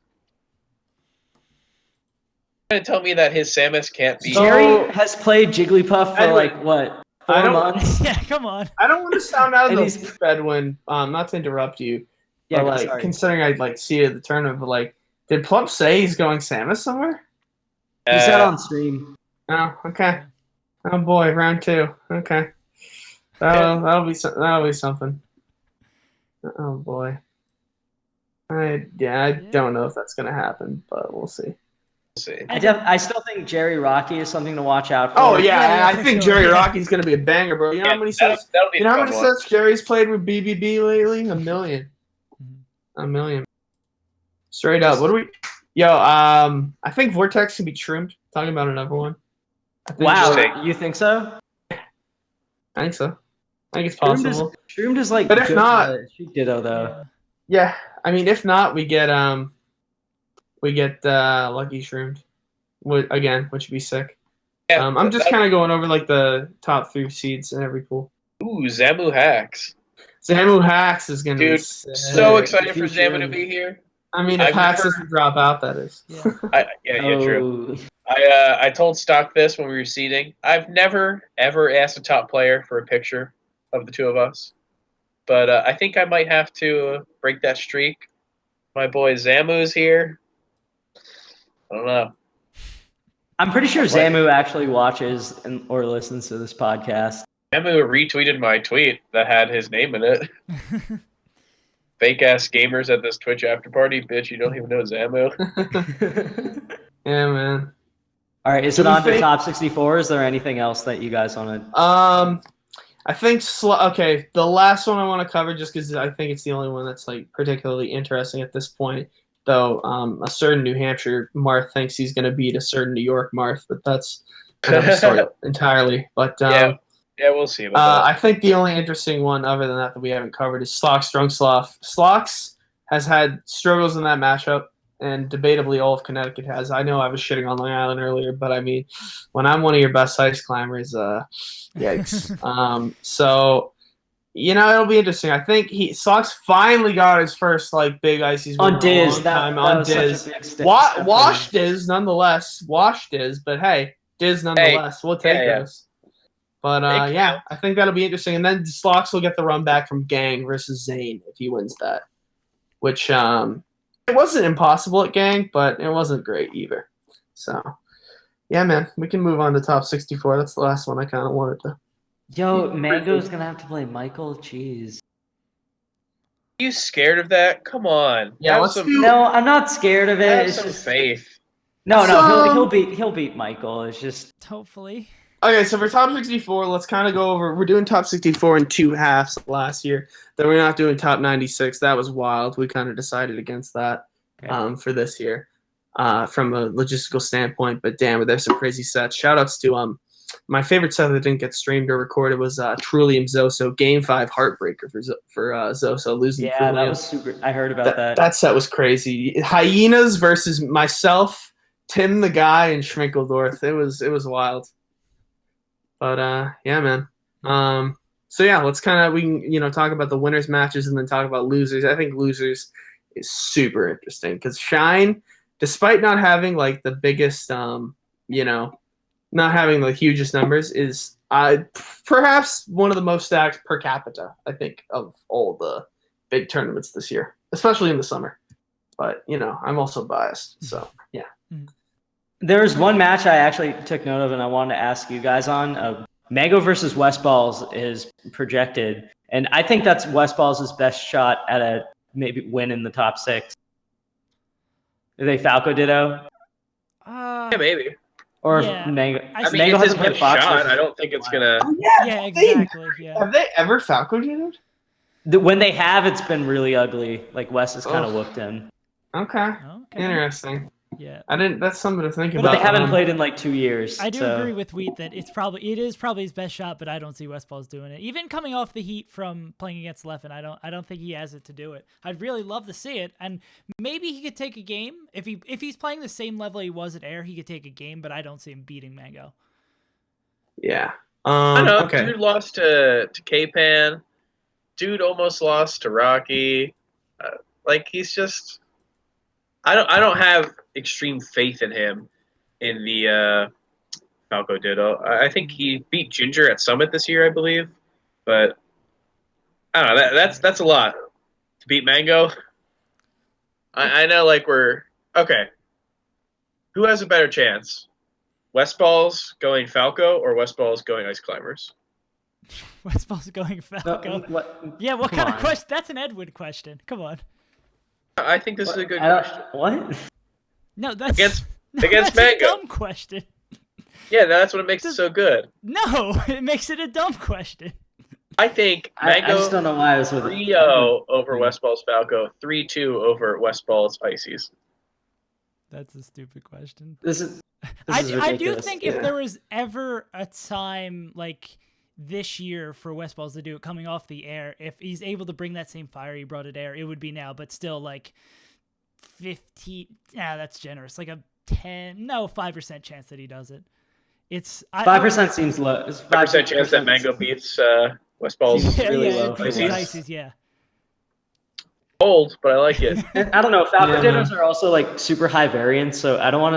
Trying to tell me that his Samus can't beat Jerry has played Jigglypuff for Edwin, like what, I 4 don't- months? Yeah, come on. I don't want to sound out of And the he's- loop, Edwin. Not to interrupt you, Yeah, but like sorry. considering I like see you at the tournament, but like, did Plump say he's going Samus somewhere? He said on stream. Oh, okay. Oh boy, round 2. Okay, that'll be something. Oh boy. I don't know if that's gonna happen, but we'll see. See. I still think Jerry Rocky is something to watch out for. Oh yeah, Yeah, I for think sure, Jerry yeah. Rocky's gonna be a banger, bro. You know how many sets? That'll be You know how a many fun one. sets Jerry's played with BBB lately? A million. A million. Straight up. What do we? Yo, I think Vortex can be trimmed. Talking about another one. I think Wow, you think so? I think so. I think it's Shroomed possible. is like, But if good not- for the Ditto though. Yeah, I mean, if not, we get Lucky Shroomed. Which would be sick. Yeah, I'm just kind of going over like the top 3 seeds in every pool. Ooh, Zamu Hacks. Zamu Hacks is gonna be Dude, sick. so excited for Future. Zamu to be here. I mean, if I've Hacks never- doesn't drop out, that is. Yeah. True. Oh, I told Stoc this when we were seeding. I've never ever asked a top player for a picture of the two of us, but I think I might have to break that streak. My boy Zamu's here. I don't know. I'm pretty sure Zamu actually watches or listens to this podcast. Zamu retweeted my tweet that had his name in it. Fake ass gamers at this Twitch after party, bitch. You don't even know Zamu. Yeah, man. All right, is Do it we on to think- top 64? Is there anything else that you guys want to? I think okay. The last one I want to cover, just because I think it's the only one that's like particularly interesting at this point. Though a certain New Hampshire Marth thinks he's going to beat a certain New York Marth, but that's another story entirely. But Yeah, we'll see about that. I think the only interesting one, other than that we haven't covered, is Slox Drunk Sloth. Slox has had struggles in that matchup, and debatably all of Connecticut has. I know I was shitting on Long Island earlier, but I mean, when I'm one of your best ice climbers, yikes. So, it'll be interesting. I think Slox finally got his first like big ices On Diz, time that on was such Diz. a big step. Wash Diz nonetheless. Wash Diz, but hey, Diz nonetheless. We'll take yeah. those. But Thank you. I think that'll be interesting. And then Slox will get the run back from Gang versus Zane if he wins that. Which it wasn't impossible at Gang, but it wasn't great either. So yeah, man, we can move on to top 64. That's the last one I kind of wanted to. Yo, Mango's gonna have to play Michael. Jeez. Are you scared of that? Come on. Yeah, Have let's some, do- No, I'm not scared of it. have It's some just faith. no. So- He'll beat Michael. It's just Hopefully. Okay, so for top 64, let's kind of go over. We're doing top 64 in 2 halves last year. Then we're not doing top 96. That was wild. We kind of decided against that for this year from a logistical standpoint. But damn, there's some crazy sets. Shoutouts to my favorite set that didn't get streamed or recorded was Trillium Zoso Game 5 Heartbreaker for Zoso losing. yeah, Trillium. that was super. I heard about that. That set was crazy. Hyenas versus myself, Tim the Guy, and Schminkledorf. It was wild. But yeah, man. So yeah, let's we can talk about the winners matches and then talk about losers. I think losers is super interesting because Shine, despite not having like the biggest, not having the hugest numbers, is perhaps one of the most stacked per capita. I think of all the big tournaments this year, especially in the summer. But I'm also biased, so yeah. There's one match I actually took note of and I wanted to ask you guys on. Mango versus Westballz is projected, and I think that's Westballz' best shot at a maybe win in the top 6. Are they Falco Ditto? Yeah, maybe. Or Yeah. Mango? I mean, Mango it's his hasn't played best Fox shot. versus- I don't think it's gonna. Yeah, exactly. Yeah. Have they ever Falco did it? When they have, it's been really ugly. Like West has kind of whooped him, Okay. Okay. Interesting. Yeah. That's something to think But but about. they haven't played in like 2 years. I do so. agree with Wheat that it is probably his best shot, but I don't see Westballz doing it. Even coming off the heat from playing against Leffen, I don't think he has it to do it. I'd really love to see it, and maybe he could take a game if he's playing the same level he was at Heir. He could take a game, but I don't see him beating Mango. Yeah. I know. Okay. Dude lost to K-Pan. Dude almost lost to Rocky. He's just. I don't have extreme faith in him in the Falco Ditto. I think he beat Ginger at Summit this year, I believe. But I don't know. That's a lot to beat Mango. I know, like, we're okay. Who has a better chance? Westballz going Falco or Westballz going Ice Climbers? Westballz going Falco. What? Yeah, what Come kind of on. question? That's an Edwin question. Come on. I think this is a good I don't- question. What? No, that's Against that's Mango. a dumb question. Yeah, that's what makes it so good. No, it makes it a dumb question. I think Mango I just don't know why I was with 3-0 over Westballz Falco, 3-2 over Westballz Ices. That's a stupid question. This is I do ridiculous. think if there was ever a time like this year for Westballz to do it coming off the air, if he's able to bring that same fire he brought at air, it would be now, but still like 15, that's generous. Like a 5% chance that he does it. It's 5% seems low. 5% chance that Mango beats Westballz. Seems really yeah, low it for beats these. Ices, yeah. Bold, but I like it. I don't know. Falco Yeah. Dittos are also like super high variance, so I don't want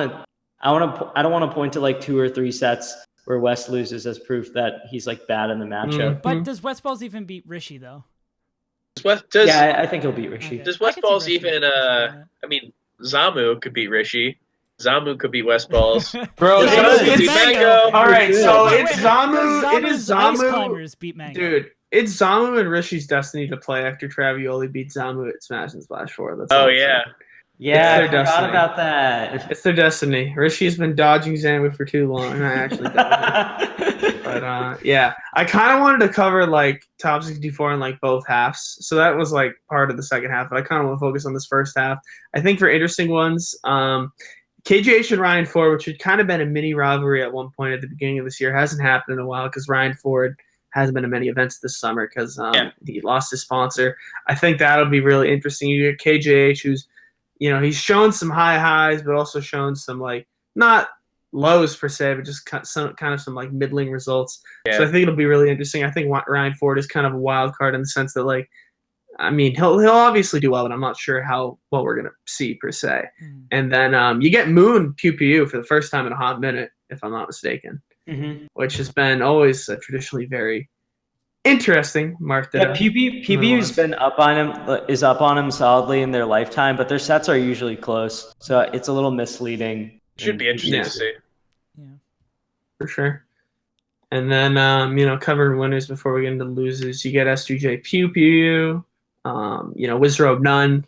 to point to like 2 or 3 sets where West loses as proof that he's like bad in the matchup. But does Westballz even beat Rishi though? Yeah, I think he'll beat Rishi. Okay. Does I could see Westballz Rishi even? doing that. I mean, Zamu could beat Rishi. Zamu could beat Westballz. Bro, Yeah, Zamu could it's beat Mango. Mango. all right, so Wait, it's wait, Zamu. It Zamu's is Ice Zamu. Climbers beat Mango. Dude, it's Zamu and Rishi's destiny to play after Travioli beats Zamu at Smash and Splash 4. That's all Oh I'm saying. yeah. Yeah, I their forgot destiny. about that. It's their destiny. Rishi's been dodging Zamu for too long, and I actually dodged. But yeah, I kind of wanted to cover like top 64 in like both halves, so that was like part of the second half. But I kind of want to focus on this first half. I think for interesting ones, KJH and Ryan Ford, which had kind of been a mini rivalry at one point at the beginning of this year, hasn't happened in a while because Ryan Ford hasn't been in many events this summer because he lost his sponsor. I think that'll be really interesting. You get KJH, who's, he's shown some high highs, but also shown some like not lows per se, but just kind of some like middling results. Yeah. So I think it'll be really interesting. I think Ryan Ford is kind of a wild card in the sense that like, I mean, he'll obviously do well, but I'm not sure what we're gonna see per se. And then you get Moon PPU for the first time in a hot minute, if I'm not mistaken, which has been always traditionally very interesting. Mark Yeah, PBU's been up on him solidly in their lifetime, but their sets are usually close, so it's a little misleading. Should be interesting to see. Yeah. For sure. And then covering winners before we get into losers, you get S3J PPU, Wizzrobe none,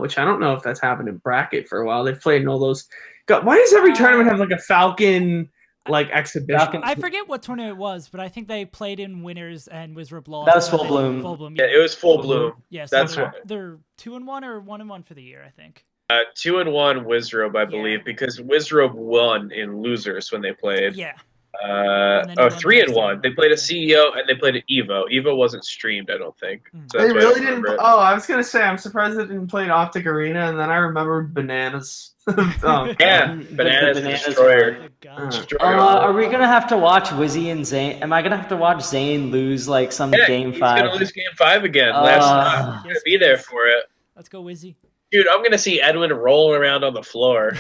which I don't know if that's happened in bracket for a while. They've played in all those. God, why does every tournament have like a Falcon like exhibition? I forget what tournament it was, but I think they played in winners and Wizzrobe lost. That was Full Bloom. Full Bloom. Yeah, it was Full Bloom. Yeah, so That's they're 2-1 or 1-1 for the year, I think. 2-1 Wizzrobe, I believe, because Wizzrobe won in losers when they played. Yeah. And then 3-1. They played a CEO and they played an Evo. Evo wasn't streamed, I don't think. So They that's why I really don't didn't. remember it. Oh, I was gonna say I'm surprised they didn't play an Optic Arena, and then I remembered Bananas. Oh, Yeah, Bananas the Destroyer. Good God. Destroyer. Are we gonna have to watch Wizzy and Zane? Am I gonna have to watch Zane lose like some game he's 5? gonna lose game 5 again. Last time. I'm gonna Yes, be there please. for it. Let's go, Wizzy. Dude, I'm gonna see Edwin rolling around on the floor.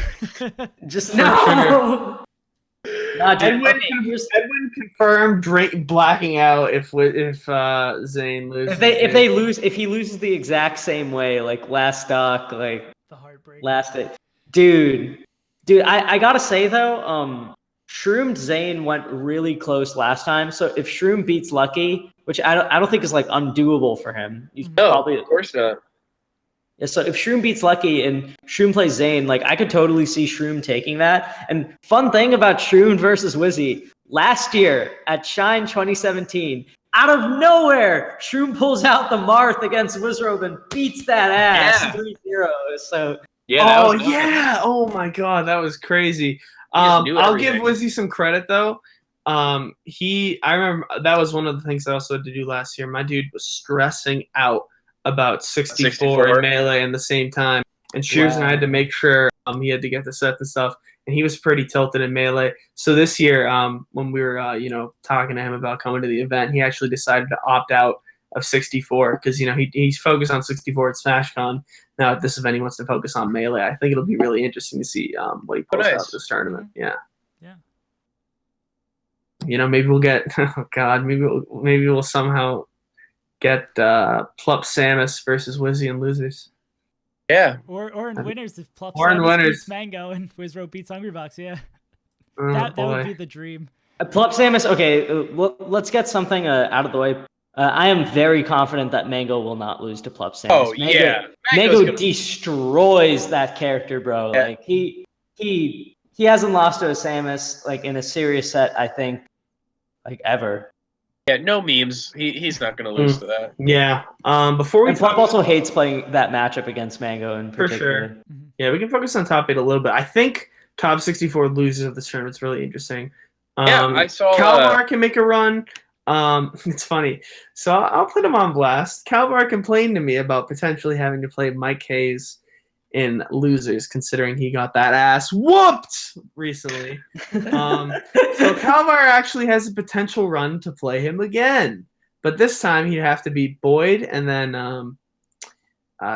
Just no. Nah, dude, Edwin confirmed blacking out if Zane loses. if he loses the exact same way, like last stock, like The heartbreak. last day, dude, I gotta say though, Shroom Zane went really close last time. So if Shroom beats Lucky, which I don't think is like undoable for him, he's No, probably of course not. Yeah, so if Shroom beats Lucky and Shroom plays Zane, like I could totally see Shroom taking that. And fun thing about Shroom versus Wizzy, last year at Shine 2017, out of nowhere, Shroom pulls out the Marth against Wizzrobe and beats that ass 3-0. So Yeah. Oh my God, that was crazy. just knew I'll give everything. Wizzy some credit though. I remember that was one of the things I also had to do last year. My dude was stressing out about 64 in Melee in the same time. And Shears and I had to make sure he had to get the set and stuff. And he was pretty tilted in Melee. So this year, when we were talking to him about coming to the event, he actually decided to opt out of 64 because he's focused on 64 at SmashCon. Now at this event he wants to focus on Melee. I think it'll be really interesting to see what he pulls out of this tournament. Yeah. Maybe we'll get oh god, maybe we'll somehow get Plup Samus versus Wizzy and losers. Yeah. Or in winners if Plup Or in Samus winners. beats Mango and Wizzrobe beats Hungrybox. Yeah. Oh, that boy. would be the dream. Plup Samus, okay, let's get something out of the way. I am very confident that Mango will not lose to Plup Samus. Oh, yeah. Mango destroys that character, bro. Yeah. Like, he hasn't lost to a Samus, like, in a serious set, I think, like, ever. Yeah, no memes. He's not going to lose to that. Yeah. Before we And Plup also hates playing that matchup against Mango in for particular. sure. Yeah, we can focus on top 8 a little bit. I think top 64 losers of this tournament is really interesting. I saw Calvar can make a run. It's funny. So I'll put him on blast. Calvar complained to me about potentially having to play Mike Hayes in losers, considering he got that ass whooped recently. So Calvar actually has a potential run to play him again, but this time he'd have to beat Boyd and then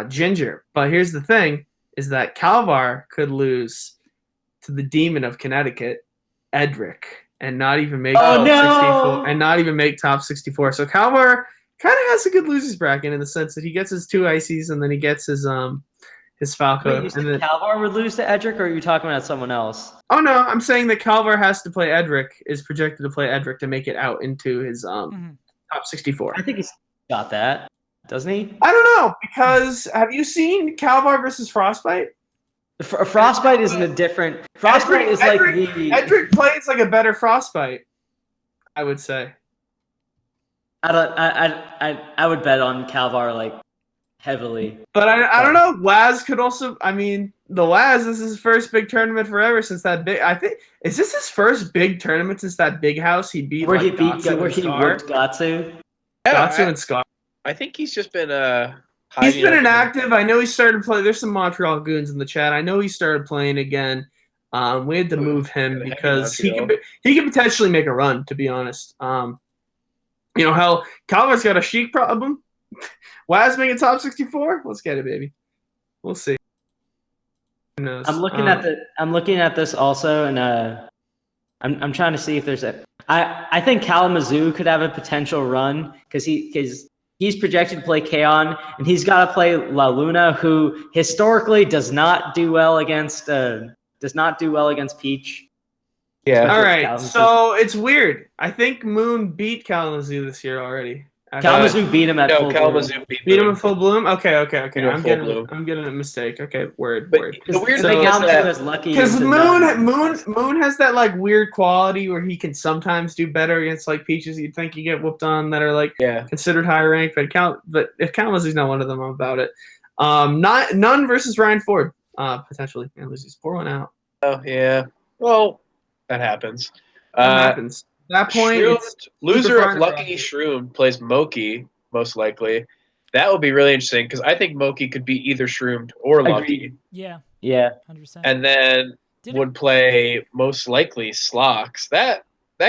Ginger. But here's the thing: is that Calvar could lose to the Demon of Connecticut, Edric, and not even make top 64 and not even make top 64. So Calvar kind of has a good losers bracket in the sense that he gets his 2 ICs and then he gets his Falco. Wait, you said Calvar would lose to Edric, or are you talking about someone else? Oh no, I'm saying that Calvar has to play Edric, is projected to play Edric to make it out into his top 64. I think he's got that, doesn't he? I don't know, because have you seen Calvar versus Frostbite? Frostbite isn't a different. Frostbite is like the. Edric plays like a better Frostbite, I would say. I would bet on Calvar like heavily. But I don't know. Laz could also. I mean, the Laz, this is his first big tournament forever since that big. I think is this his first big tournament since that big house he beat. Where like, he beat, Gahtzu where and he Scar? whipped Gahtzu. Yeah, Gahtzu and Scar. I think he's just been He's been inactive. I know he started to play. There's some Montreal goons in the chat. I know he started playing again. We had to move him because he could potentially make a run. To be honest, hell, Calvar's got a Sheik problem. Waz making top 64. Let's get it, baby. We'll see. Who knows? I'm looking at this also, and I'm trying to see if there's a. I think Kalamazoo could have a potential run because he's projected to play Kaon, and he's got to play La Luna, who historically does not do well against Peach. Yeah. All right. So it's weird. I think Moon beat Kalamazoo this year already. Kalamazoo beat him at full Kalamazoo bloom. Beat him in full bloom. Okay. I'm bloom. getting a mistake. Okay, word. The weird So thing Kalamazoo is is lucky Because into Moon has that like weird quality where he can sometimes do better against like Peaches you'd think you get whooped on that are like considered high rank, but if Kalamazoo's not one of them, I'm about it. None versus Ryan Ford potentially. And loses. Pour one out. Oh yeah. Well, that happens. That happens. At that point, loser of Lucky Shroom plays Moki most likely. That would be really interesting because I think Moki could be either Shroomed or Lucky. Yeah. 100%. And then would play most likely Slox. That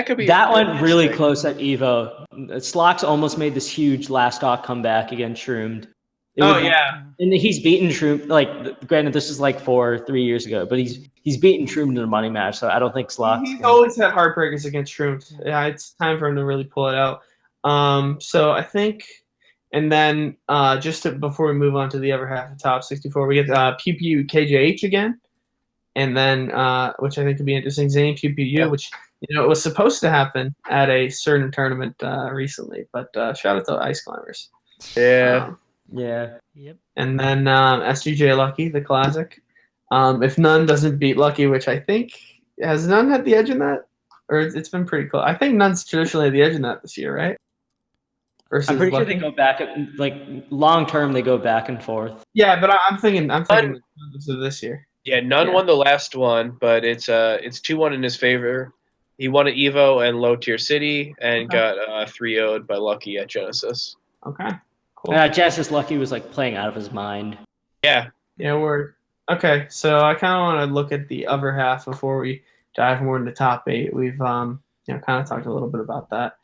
could be. That went really close at Evo. Slox almost made this huge last stock comeback against Shroomed. And he's beaten Shroom. Like, granted, this is like 3 years ago, but he's beaten Shroom in a money match. So I don't think Slox. He's always had heartbreakers against Shroom. Yeah, it's time for him to really pull it out. So I think, and then before we move on to the other half of top 64, we get Pew Pew KJH again, and then which I think could be interesting. Zane Pew Pew, which it was supposed to happen at a certain tournament recently, but shout out to Ice Climbers. Yeah. Yep. And then SGJ Lucky, the classic. If None doesn't beat Lucky, which I think has None had the edge in that, or it's been pretty close. I think None's traditionally had the edge in that this year, right? Versus I'm pretty Lucky. sure they go back like long term. They go back and forth. Yeah, but I'm thinking of this year. Yeah, None won the last one, but it's 2-1 in his favor. He won at Evo and Low Tier City and got 3-0'd by Lucky at Genesis. Okay. Cool. Genesis Lucky was like playing out of his mind. Yeah. Yeah, word. Okay, so I kind of want to look at the other half before we dive more into top 8. We've kind of talked a little bit about that.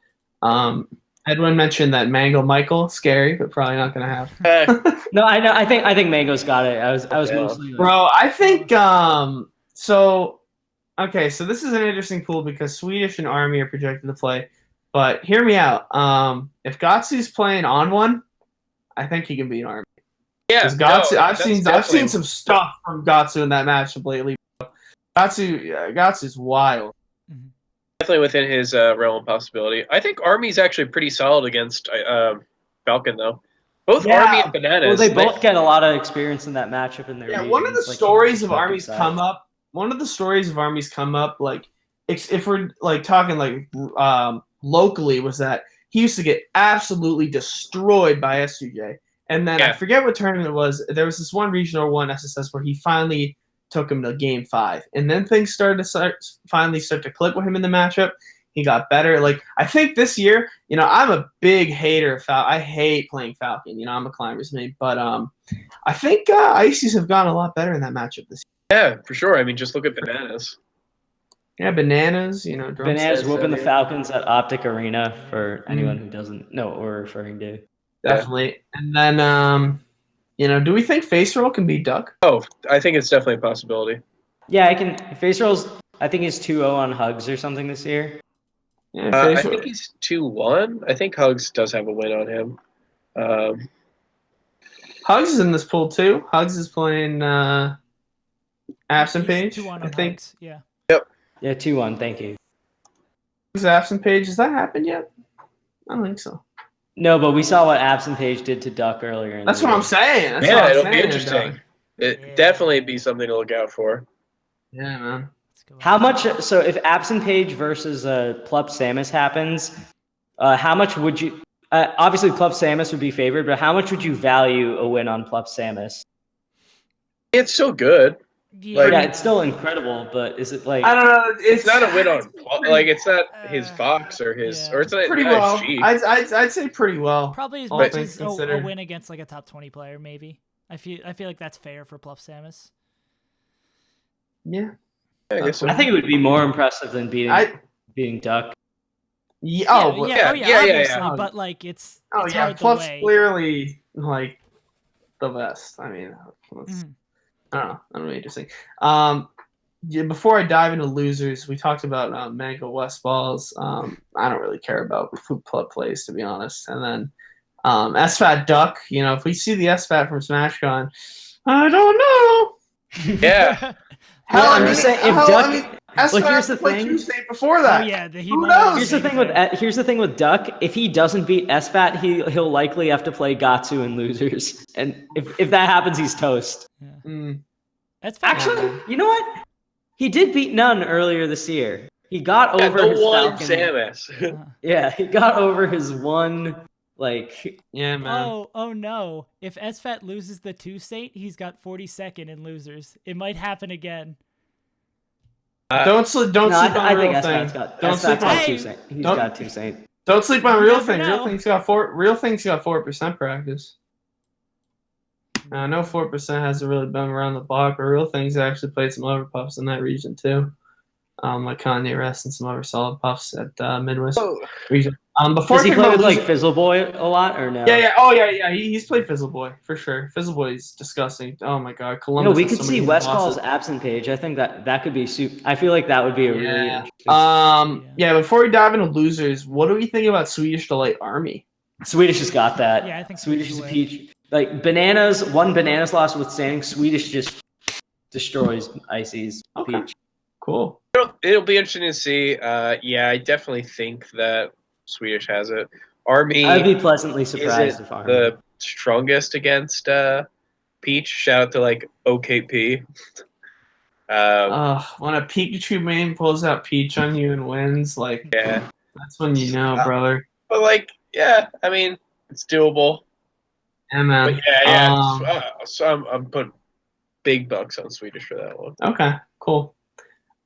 Edwin mentioned that Mango Michael, scary, but probably not gonna happen. No, I know. I think Mango's got it. I was mostly Bro, I think so. Okay, so this is an interesting pool because Swedish and Army are projected to play, but hear me out. If Gahtzu's playing on one, I think he can beat Army. Yeah, Gahtzu, no, I've that's seen some stuff from Gahtzu in that matchup lately. Gahtzu's wild. definitely within his realm of possibility. I think Army's actually pretty solid against Falcon, though. Both Army and Bananas. Well, they both get a lot of experience in that matchup in their one of the regions, stories of Army's come up. One of the stories of Army's come up, like if we're like talking like locally, was that he used to get absolutely destroyed by S2J, and then I forget what tournament it was. There was this one regional one SSS where he finally took him to game 5, and then things started to finally start to click with him in the matchup. He got better. Like I think this year, I'm a big hater of Falcon. I hate playing Falcon. I'm a Climbers main, but I think Ices have gotten a lot better in that matchup this year. Yeah, for sure. I mean, just look at Bananas. Yeah, Bananas. Bananas whooping the Falcons at Optic Arena for anyone who doesn't know what we're referring to. Definitely. And then, do we think Face Roll can beat Duck? Oh, I think it's definitely a possibility. Yeah, I can. Face Roll's, I think he's 2-0 on Hugs or something this year. Yeah, I think he's 2-1. I think Hugs does have a win on him. Hugs is in this pool too. Hugs is playing Absent Page. 2-1 I think. Hugs. Yeah. Yep. Yeah, 2-1. Thank you. Hugs Absent Page. Has that happened yet? I don't think so. No, but we saw what Absent Page did to Duck earlier. That's what I'm saying. It'll be interesting. It definitely be something to look out for. Yeah, man. How much? So if Absent Page versus Plup Samus happens, how much would you? Obviously, Plup Samus would be favored, but how much would you value a win on Plup Samus? It's so good. Yeah, it's still incredible, but is it like? I don't know. It's not a win on it's not his Fox or his or it's not pretty well. I'd say pretty well. Probably as much as a win against like a top 20 player, maybe. I feel like that's fair for Plup Samus. Yeah. I guess so. I think it would be more impressive than beating Duck. Yeah, obviously, but like it's hard Plup's to weigh. Clearly like the best. I mean, I don't know. That'll be interesting. Before I dive into losers, we talked about Mango Westballz. I don't really care about who Plup plays, to be honest. And then SFAT Duck. If we see the SFAT from SmashCon, I don't know. Yeah. I'm just saying, if Duck. Look, here's the thing. Before that. Oh yeah, who knows? Here's the thing with Duck. If he doesn't beat SFAT, he'll likely have to play Gahtzu in losers, and if that happens, he's toast. Yeah. That's actually, you know what? He did beat None earlier this year. He got over his one Falcon. Samus. Yeah, he got over his one. Yeah, man. Oh no! If SFAT loses the 2 state, he's got 42nd in losers. It might happen again. Don't sleep on real things. Don't sleep on 2 saint. He's got 2 saint. Don't sleep on real things. Real things got 4% practice. I know 4% hasn't really been around the block, but real things actually played some overpuffs in that region too. Like Kanye Rest and some other solid puffs at Midwest region. Before Does he play with like Fizzle Boy a lot or no? Yeah. Oh yeah. He's played Fizzle Boy for sure. Fizzle Boy is disgusting. Oh my god, Columbus. No, we could see Westballz Absent Page. I think that could be super. I feel like that would be a really interesting. Before we dive into losers, what do we think about Swedish Delight Army? Swedish has got that. Yeah, I think Swedish is a peach. Like Bananas lost withstanding. Swedish just destroys Icy's peach. Cool. It'll be interesting to see. I definitely think that Swedish has it. Army. I'd be pleasantly surprised if Army the strongest against Peach. Shout out to like OKP. When a Pikachu main pulls out Peach on you and wins, that's when you know, brother. But I mean, it's doable. Yeah, man. But so I'm putting big bucks on Swedish for that one. Okay, cool.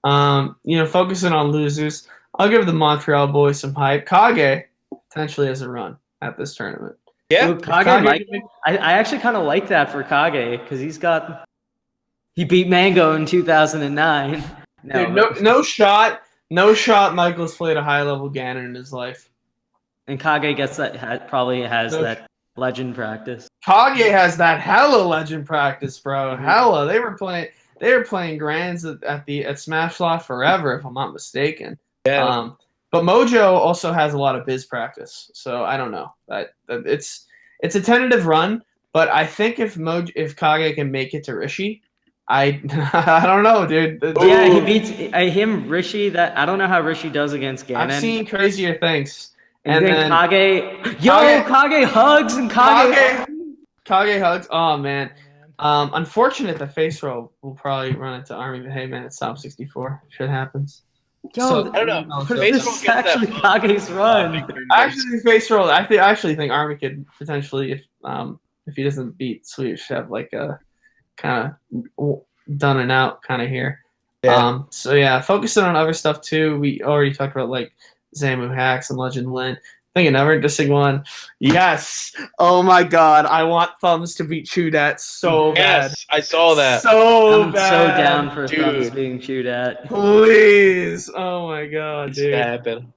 Focusing on losers, I'll give the Montreal boys some hype. Kage potentially has a run at this tournament. Yeah, Kage I actually kind of like that for Kage because he beat Mango in 2009. No shot. Michael's played a high level Ganon in his life. And Kage gets that probably has that legend practice. Kage has that hella legend practice, bro. Hella. They were playing grands at Smash Lot forever, if I'm not mistaken. Yeah. But Mojo also has a lot of biz practice, so I don't know. It's a tentative run, but I think if Kage can make it to Rishi, I don't know, dude. Yeah, he beats him Rishi. I don't know how Rishi does against Ganon. I've seen crazier things. And then Kage, Kage hugs and Kage hugs. Oh man. Unfortunate the face roll will probably run into Army, but hey man, it's top 64. Shit happens. Yo, so, I don't know. This is actually Kage's run. I actually think Army could potentially, if he doesn't beat Swedish, have like a kind of done and out kind of here. Yeah. So yeah, focusing on other stuff too. We already talked about like Zamu hacks and Legend Lint. I think another interesting one. Yes. Oh my God. I want Thumbs to beat chewed at so bad. Yes, I saw that. I'm so down for Thumbs being chewed at. Please. Oh my God, It's dude. happen.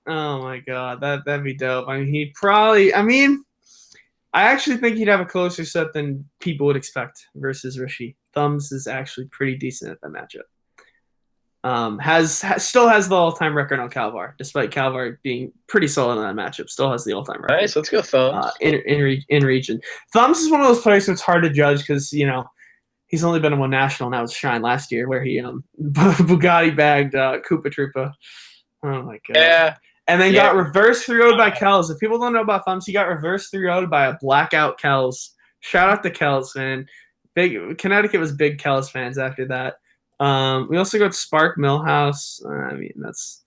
Oh my God. That'd be dope. I mean, I actually think he'd have a closer set than people would expect versus Rishi. Thumbs is actually pretty decent at that matchup. Still has the all-time record on Calvar, despite Calvar being pretty solid in that matchup. Still has the all-time record. Nice, let's go Thumbs. In region, Thumbs is one of those players who it's hard to judge because he's only been in one national, and that was Shine last year, where he Bugatti bagged Koopa Troopa. Oh my God. Yeah. And then got reverse 3-0'd by Kells. If people don't know about Thumbs, he got reverse 3-0'd by a blackout Kells. Shout out to Kells, man. Connecticut was big Kells fans after that. We also got Spark Millhouse. I mean, that's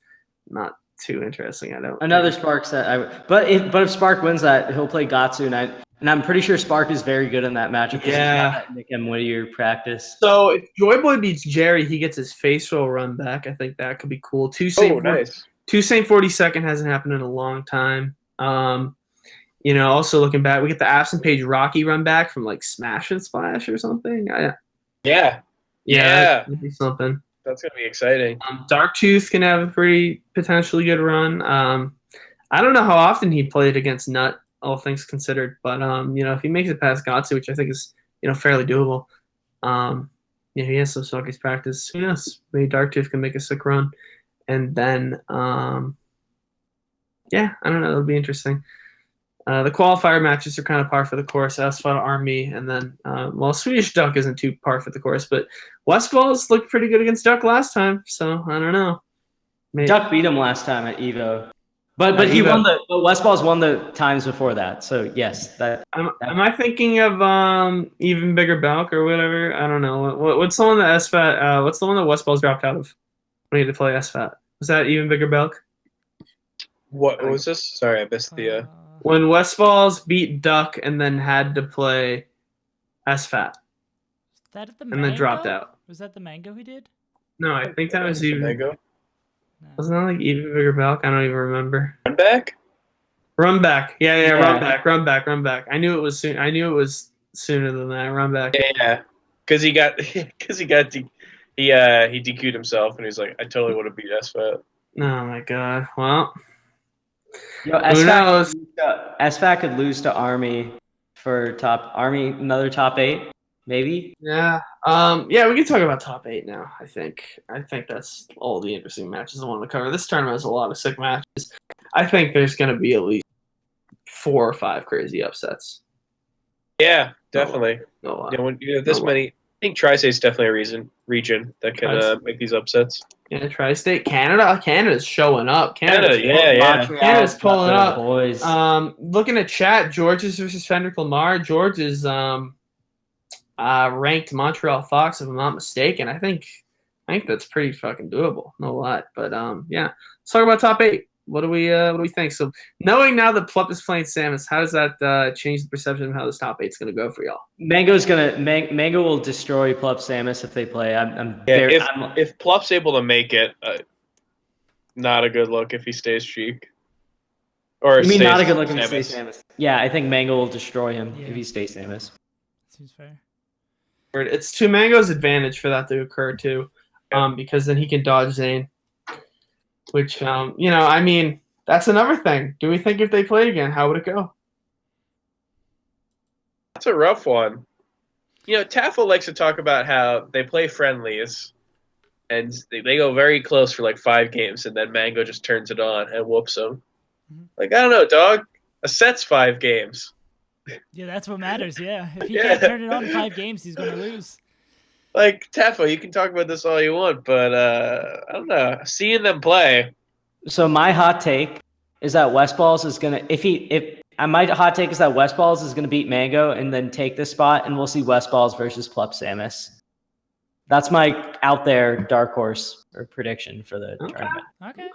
not too interesting. Another Spark set. But if Spark wins that, he'll play Gahtzu, and I'm pretty sure Spark is very good in that matchup. Yeah. Nick M. Whittier practice. So if Joyboy beats Jerry, he gets his face roll run back. I think that could be cool. Nice. 2 St. 42nd hasn't happened in a long time. Also looking back, we get the Absent Page Rocky run back from like Smash and Splash or something. Yeah. That'd be something. That's gonna be exciting. Darktooth can have a pretty potentially good run. I don't know how often he played against Nut, all things considered, but if he makes it past Gahtzu, which I think is fairly doable, he has some Stockie's practice. Who knows? Maybe Darktooth can make a sick run, and then I don't know. It'll be interesting. The qualifier matches are kind of par for the course. SFAT Army, and then Swedish Duck isn't too par for the course, but Westballz looked pretty good against Duck last time, so I don't know. Maybe. Duck beat him last time at Evo, but Westballz won the times before that. So yes, Am I thinking of Even Bigger Balk or whatever? I don't know. What's the one that SFAT? What's the one that Westballz dropped out of when he had to play SFAT? Was that Even Bigger Balk? What was this? Sorry, I missed the. When Westballz beat Duck and then had to play SFAT. That at the and then dropped out. Was that the Mango he did? No, I think that was even. Mango. Wasn't that like Even Bigger Balk? I don't even remember. Run back. Run back. Yeah. Run back. I knew it was soon. I knew it was sooner than that. Run back. Yeah, because he DQ'd himself, and he's like, I totally would have beat SFAT. Oh my God. Well. SFAT could lose to Army for another top 8, maybe. Yeah. We can talk about top 8 now. I think that's all the interesting matches I want to cover. This tournament has a lot of sick matches. I think there's going to be at least 4 or 5 crazy upsets. Yeah, definitely. No, when you have this many, I think Tri-State is definitely a region that can make these upsets. Yeah, Tri-State, Canada's showing up. Canada's Canada's pulling up. Boys. Looking at chat, Georges versus Fendrick Lamar. George is ranked Montreal Fox, if I'm not mistaken. I think that's pretty fucking doable. No lie, but let's talk about top 8. What do we think? So knowing now that Plup is playing Samus, how does that change the perception of how this top 8 is going to go for y'all? Mango will destroy Plup Samus if they play. If Plup's able to make it, not a good look if he stays Sheik. Or you mean not a good look if he stays Samus? Yeah, I think Mango will destroy him if he stays Samus. Seems fair. It's to Mango's advantage for that to occur too, because then he can dodge Zane. Which, I mean, that's another thing. Do we think if they play again, how would it go? That's a rough one. You know, Taffel likes to talk about how they play friendlies, and they go very close for like 5 games, and then Mango just turns it on and whoops them. Like, I don't know, dog. A set's 5 games. Yeah, that's what matters. Yeah, if he Yeah. can't turn it on in 5 games, he's gonna lose. Like, Taffel, you can talk about this all you want, but I don't know. Seeing them play. So my hot take is that Westballz is gonna my hot take is that Westballz is gonna beat Mango and then take this spot, and we'll see Westballz versus Plup Samus. That's my out there dark horse or prediction for the tournament. Okay.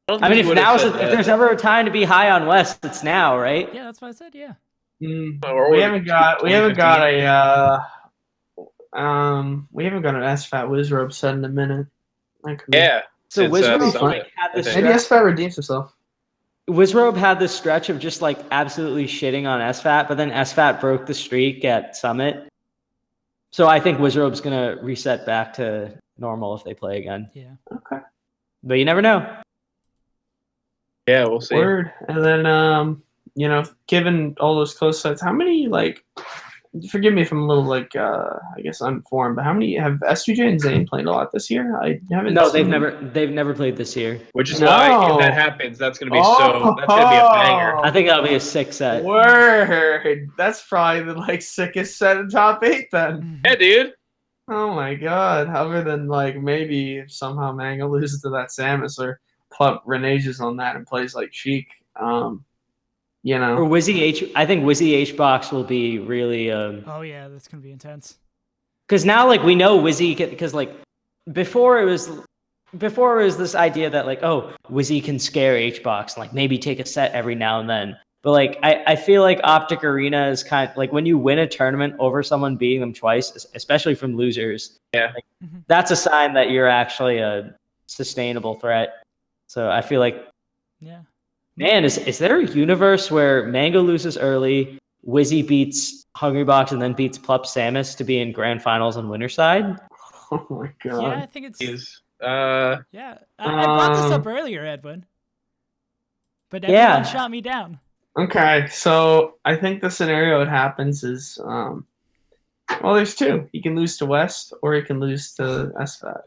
I mean, if there's ever a time to be high on West, it's now, right? Yeah, that's what I said. Yeah. We haven't got an SFAT Wizzrobe set in a minute. Yeah. So Wizzrobe Summit, had this Maybe SFAT redeems himself. Wizzrobe had this stretch of just like absolutely shitting on SFAT, but then SFAT broke the streak at Summit. So I think Wizzrobe's gonna reset back to normal if they play again. Yeah. Okay. But you never know. Yeah, we'll see. Word. And then given all those close sets, how many forgive me if I'm a little I guess uninformed, but how many have S2J and Zane played a lot this year? I haven't. No, they've never played this year. Which is why if that happens, that's gonna be that's gonna be a banger. I think that'll be a 6 set. Word. That's probably the sickest set in top 8 then. Yeah, dude. Oh my god. Other than maybe if somehow Mango loses to that Samus or Plup reneges on that and plays like Sheik. Or Wizzy H. I think Wizzy H box will be really. Oh yeah, that's gonna be intense. Because now, we know Wizzy because before it was this idea that Wizzy can scare H box, maybe take a set every now and then. But I feel like Optic Arena is kind of when you win a tournament over someone beating them twice, especially from losers. Yeah, that's a sign that you're actually a sustainable threat. So I feel like. Yeah. Man, is there a universe where Mango loses early, Wizzy beats Hungrybox, and then beats Plup Samus to be in grand finals on winner side? Oh my god. Yeah, I think it's. Yeah. I brought this up earlier, Edwin. But everyone shot me down. Okay, so I think the scenario it happens is there's 2. He can lose to West or he can lose to SFAT.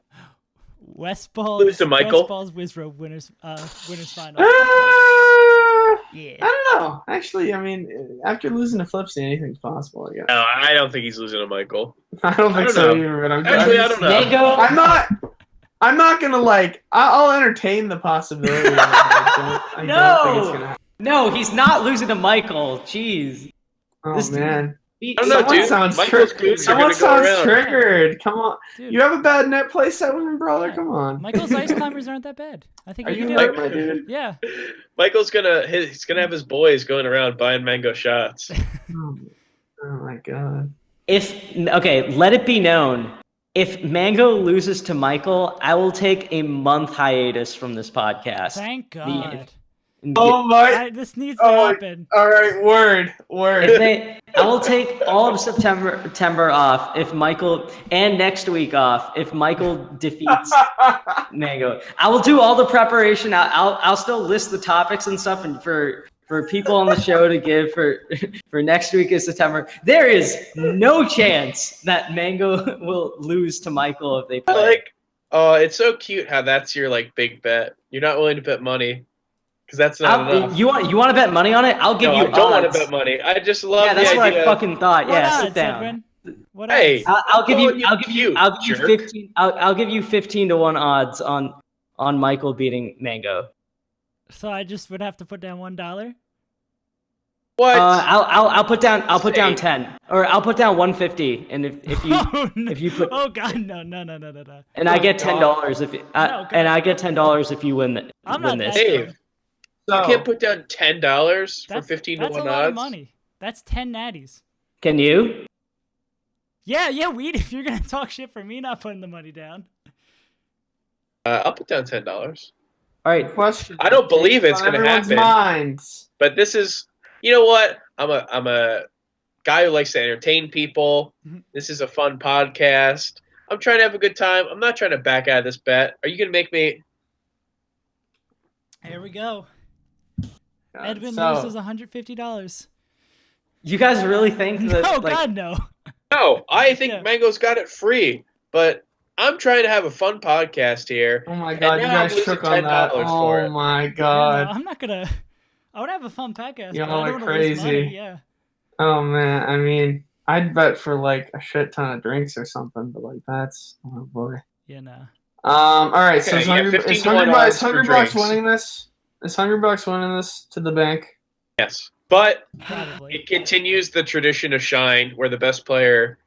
Lose to Michael. Westballz Wizzrobe winners final. Yeah. I don't know. Actually, I mean, after losing to Flipsy, anything's possible. I guess. No, I don't think he's losing to Michael. I don't think so either. But I don't know. Mango. I'm not gonna I'll entertain the possibility. I don't think it's gonna happen. No, he's not losing to Michael. Jeez. Oh man. I don't know, dude. Someone sounds triggered. Come on. Dude. You have a bad net play set with him, brother? Come on. Michael's ice climbers aren't that bad. I think Are you do. right, my dude? Yeah. Michael's he's gonna have his boys going around buying Mango shots. Oh my god. Let it be known. If Mango loses to Michael, I will take a month hiatus from this podcast. Thank God. Oh my! This needs to happen. All right, word. I will take all of September off if Michael, and next week off if Michael defeats Mango. I will do all the preparation. I'll still list the topics and stuff, and for people on the show to give for next week in September. There is no chance that Mango will lose to Michael if they play. It's so cute how that's your big bet. You're not willing to bet money. Because that's not enough. You want to bet money on it? I'll give you odds. I don't want to bet money. I just love the idea. Yeah, that's what I fucking thought. What odds, sit down. What hey, odds? I'll give you 15. I'll give you 15-1 odds on Michael beating Mango. So I just would have to put down $1. What? I'll put down 10, or I'll put down 150, and if you if you put no. And I get $10 I get $10 if you win this. Dave, you can't put down $10 for 15 to 1 odds. That's a lot of money. That's 10 natties. Can you? Yeah, Weed. If you're gonna talk shit for me not putting the money down, I'll put down $10. All right. Question. I don't believe it's gonna happen. Minds. But this is, you know what? I'm a guy who likes to entertain people. This is a fun podcast. I'm trying to have a good time. I'm not trying to back out of this bet. Are you gonna make me? Here we go. God, Edwin so- loses $150. You guys really think that? No, like, God, no. No, I think Yeah. Mango's got it free, but I'm trying to have a fun podcast here. Oh my And god, you now I'm guys losing shook on that. $10 for Oh it. my Yeah, no, god. I'm not gonna. I would have a fun podcast, Y'all but I are don't want to lose money. crazy. Yeah. Oh man, I mean, I'd bet for like a shit ton of drinks or something, but like that's oh boy. Yeah, no. All right, so Okay, is yeah, 100, 15 is to 100 1 bucks, odds for 100 bucks drinks. winning this? Is 100 bucks winning this to the bank? Yes, but Probably. it continues the tradition of Shine, where the best player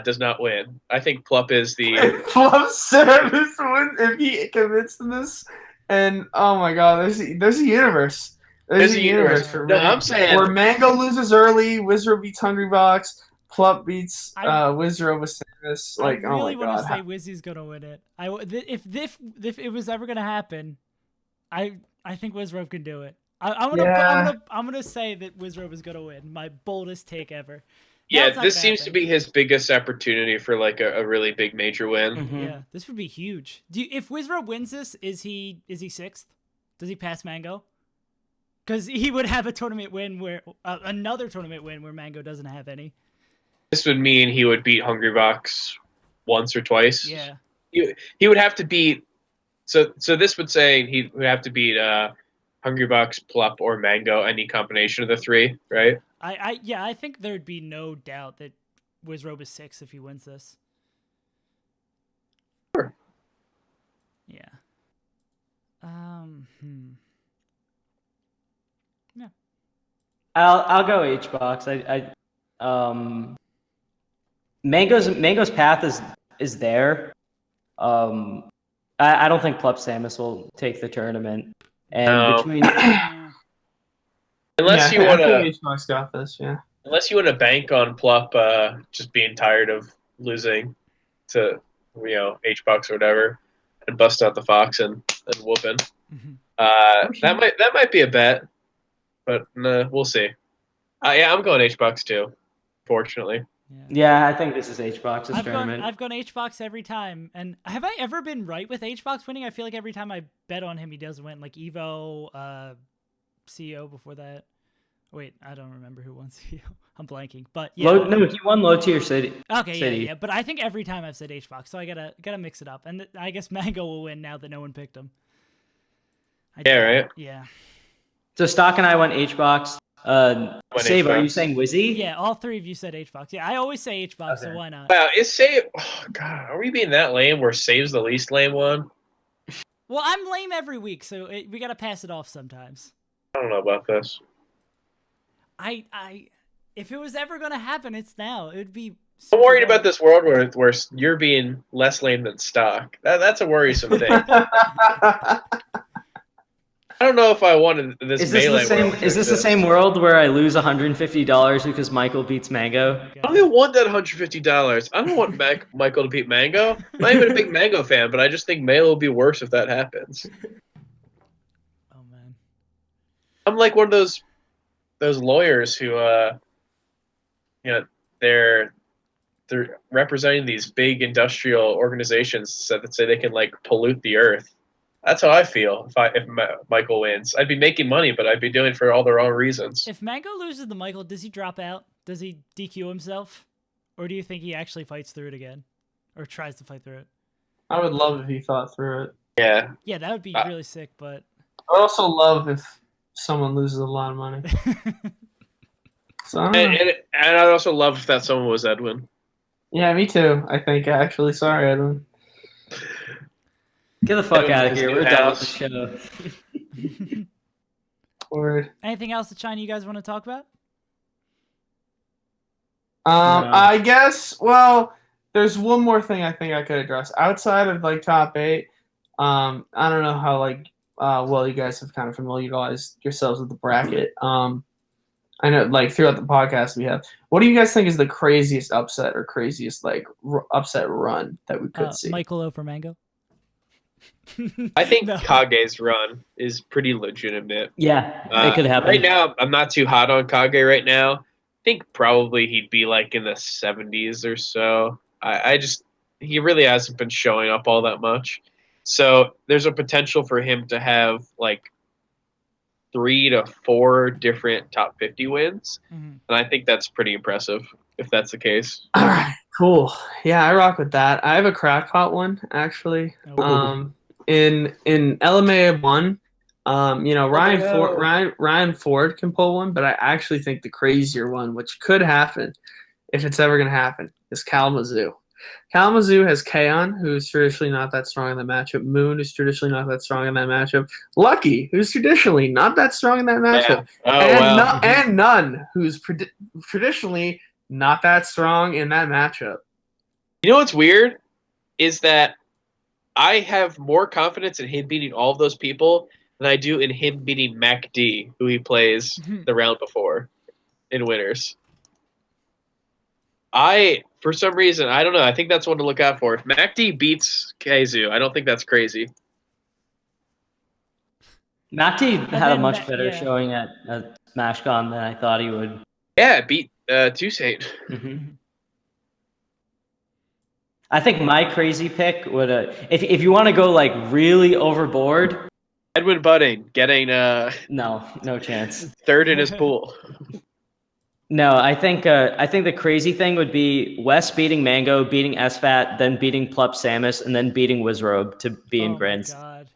does not win. I think Plup is the. Love service win if he commits to this, and oh my god, there's a universe. There's a universe for No, Mango. I'm saying Where Mango loses early, Wizzrobe beats Hungry Box, Plup beats I- Wizzrobe with Samus. Like, I really oh my want god. to say Wizzy's gonna win it. If it was ever gonna happen, I think Wizzrobe can do it. I'm gonna say that Wizzrobe is gonna win. My boldest take ever. yeah, That's not this gonna seems to happen. be his biggest opportunity for like a really big major win. mhm. Yeah, this would be huge. If Wizzrobe wins this, is he sixth? Does he pass Mango? Because he would have a tournament win where another tournament win where Mango doesn't have any. This would mean he would beat Hungry Box once or twice. Yeah. He would have to beat. So this would say he would have to beat Hungry Box, Plup, or Mango, any combination of the three, right? I think there'd be no doubt that Wizzrobe is sixth if he wins this. Sure. Yeah. I'll go H box. Mango's path is there. I don't think Plup Samus will take the tournament. And No. between Unless Yeah, you I want think to, Xbox got this, yeah. unless you want to bank on Plup just being tired of losing to H-Box or whatever, and bust out the Fox and whooping. That might be a bet, but we'll see. Yeah, I'm going H-Box too. Fortunately, yeah, I think this is H box's tournament. I've gone HBox every time, and have I ever been right with HBox winning? I feel like every time I bet on him, he does win. Like Evo, CEO before that. Wait, I don't remember who won CEO. I'm blanking, but yeah. He won low tier city. Okay, City. yeah. But I think every time I've said HBox, so I gotta mix it up, and I guess Mango will win now that no one picked him. right. Yeah. So Stock and I went H box. Save, are you H-box. saying Wizzy? Yeah, all three of you said HBox. Yeah, I always say HBox, so Okay. why not? Wow, is Save? Oh God, are we being that lame? Where Save's the least lame one? Well, I'm lame every week, so we gotta pass it off sometimes. I don't know about this. If it was ever gonna happen, it's now. It would be. I'm super worried dope. about this world where you're being less lame than Stock. That's a worrisome thing. I don't know if I wanted this. Is this melee the same? world to Is this the exist. same world where I lose $150 because Michael beats Mango? Okay. I don't even want that $150. I don't want Michael to beat Mango. I'm not even a big Mango fan, but I just think Melee will be worse if that happens. Oh man. I'm like one of those lawyers who, they're representing these big industrial organizations that say they can like pollute the earth. That's how I feel if Michael wins. I'd be making money, but I'd be doing it for all the wrong reasons. If Mango loses to Michael, does he drop out? Does he DQ himself? Or do you think he actually fights through it again? Or tries to fight through it? I would love if he thought through it. Yeah. Yeah, that would be really sick, but... I would also love if someone loses a lot of money. So, I don't know. And I'd also love if that someone was Edwin. Yeah, me too. I think actually. Sorry, Edwin. Get the fuck Edwin out of his here. new We're done with house. the show. Word. Anything else that China you guys want to talk about? No. I guess. Well, there's one more thing I think I could address outside of like top 8. I don't know how well you guys have kind of familiarized yourselves with the bracket. I know like throughout the podcast we have. What do you guys think is the craziest upset or craziest upset run that we could see? Michael over Mango? I think No. Kage's run is pretty legitimate. Yeah, it could happen. Right now, I'm not too hot on Kage right now. I think probably he'd be like in the 70s or so. He really hasn't been showing up all that much. So there's a potential for him to have like 3 to 4 different top 50 wins, Mhm. and I think that's pretty impressive if that's the case. All right, cool. Yeah, I rock with that. I have a crackpot one actually. Oh. In LMA 1, Ryan Ford can pull one, but I actually think the crazier one, which could happen if it's ever gonna happen, is Kalamazoo. Kalamazoo has Kaon, who's traditionally not that strong in that matchup. Moon, who's traditionally not that strong in that matchup. Lucky, who's traditionally not that strong in that matchup. Yeah. Oh, wow. And None, who's traditionally not that strong in that matchup. You know what's weird is that I have more confidence in him beating all of those people than I do in him beating Mac D, who he plays the round before in winners. For some reason, I don't know. I think that's one to look out for. If Mac D beats Keizu, I don't think that's crazy. Matty had a much better yeah. showing at SmashCon than I thought he would. Yeah, beat Tuesday. I think my crazy pick would, if you want to go like really overboard, Edwin Budding getting no chance. third in his pool. No, I think the crazy thing would be Wes beating Mango, beating SFAT, then beating Plup Samus, and then beating Wizzrobe to be in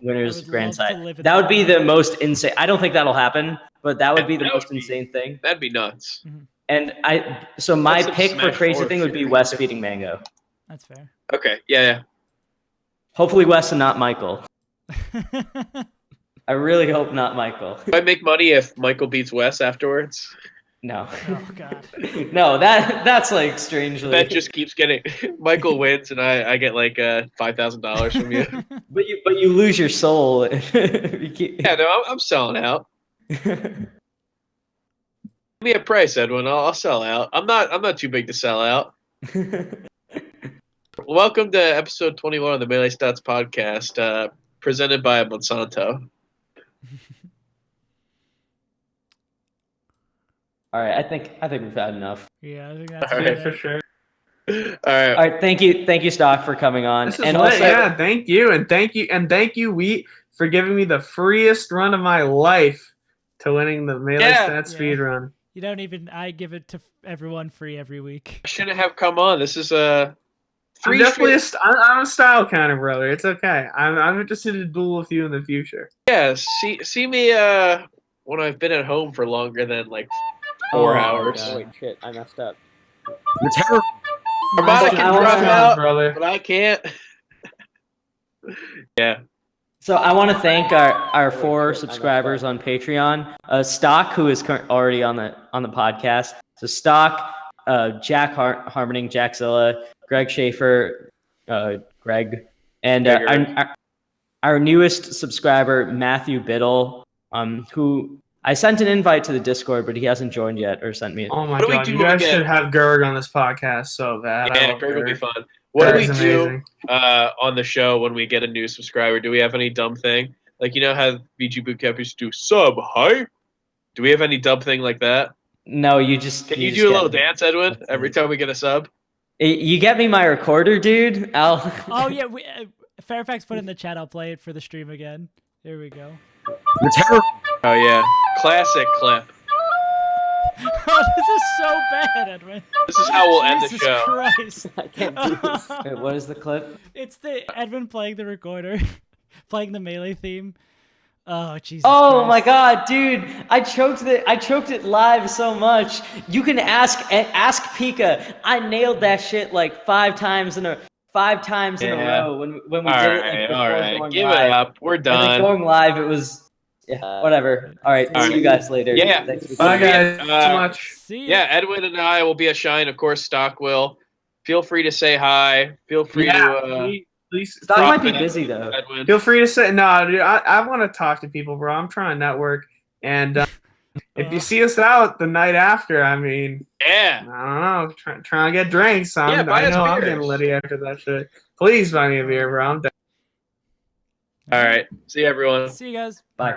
winners grand side. That would be the most insane. I don't think that'll happen, but that would be the most insane thing. That'd be nuts. And my pick for crazy thing would be Wes beating Mango. That's fair. Okay, yeah. Hopefully Wes and not Michael. I really hope not Michael. Do I make money if Michael beats Wes afterwards? No. Oh god. No, that's like strangely. That just keeps getting. Michael wins, and I get like $5,000 from you. but you lose your soul. Yeah, no, I'm selling out. Give me a price, Edwin. I'll sell out. I'm not too big to sell out. Welcome to episode 21 of the Melee Stats podcast, presented by Monsanto. All right, I think we've had enough. Yeah, I think that's All right, for sure. All right, thank you, Stoc, for coming on. This is thank you, and thank you, Wheat, for giving me the freest run of my life to winning the Melee Stats speed run. You don't even. I give it to everyone free every week. I shouldn't have come on. This is a. I'm a style counter, brother. It's okay. I'm interested to duel with you in the future. Yeah, see me when I've been at home for longer than like 4 hours. Oh, wait, shit, I messed up. You're terrible. Armada can drop out, brother, but I can't. Yeah. So I want to thank our 4 subscribers on Patreon. Stoc, who is already on the podcast. So Stoc, Jack Harmoning, Jackzilla, Greg Schaefer, Greg, and our newest subscriber, Matthew Biddle, who I sent an invite to the Discord, but he hasn't joined yet or sent me. Oh my god, you guys should have Gerg on this podcast so bad. Yeah, Gerg will be fun. What do we do on the show when we get a new subscriber? Do we have any dumb thing? Like, you know how VG Bootcamp used to do sub, hi? Do we have any dumb thing like that? No, you just... Can you do a little dance, Edwin, every time we get a sub? You get me my recorder, dude? Oh, yeah. Fairfax put in the chat. I'll play it for the stream again. There we go. You're terrible. Oh, yeah. Classic clip. Oh, this is so bad, Edwin. This is how we'll end the Jesus show. Christ. I can't do this. Wait, what is the clip? It's the Edwin playing the recorder, playing the Melee theme. Oh, Jesus Oh Christ. my god, dude. I choked it live so much. You can ask Pika. I nailed that shit like 5 times in a row when we did it like before going Give live. it up. We're done. And then going live, it was whatever. All right, see you guys later. Yeah. Bye guys. So much. See ya. Yeah, Edwin and I will be at Shine. Of course, Stoc will. Feel free to say hi. Feel free to. Please. Stoc might be busy though. Edwin. Feel free to say no, dude. I want to talk to people, bro. I'm trying to network, and if you see us out the night after, I mean, yeah, I don't know, trying to get drinks. I know I'm getting litty after that shit. Please buy me a beer, bro. I'm down. All right. See you, everyone. See you guys. Bye.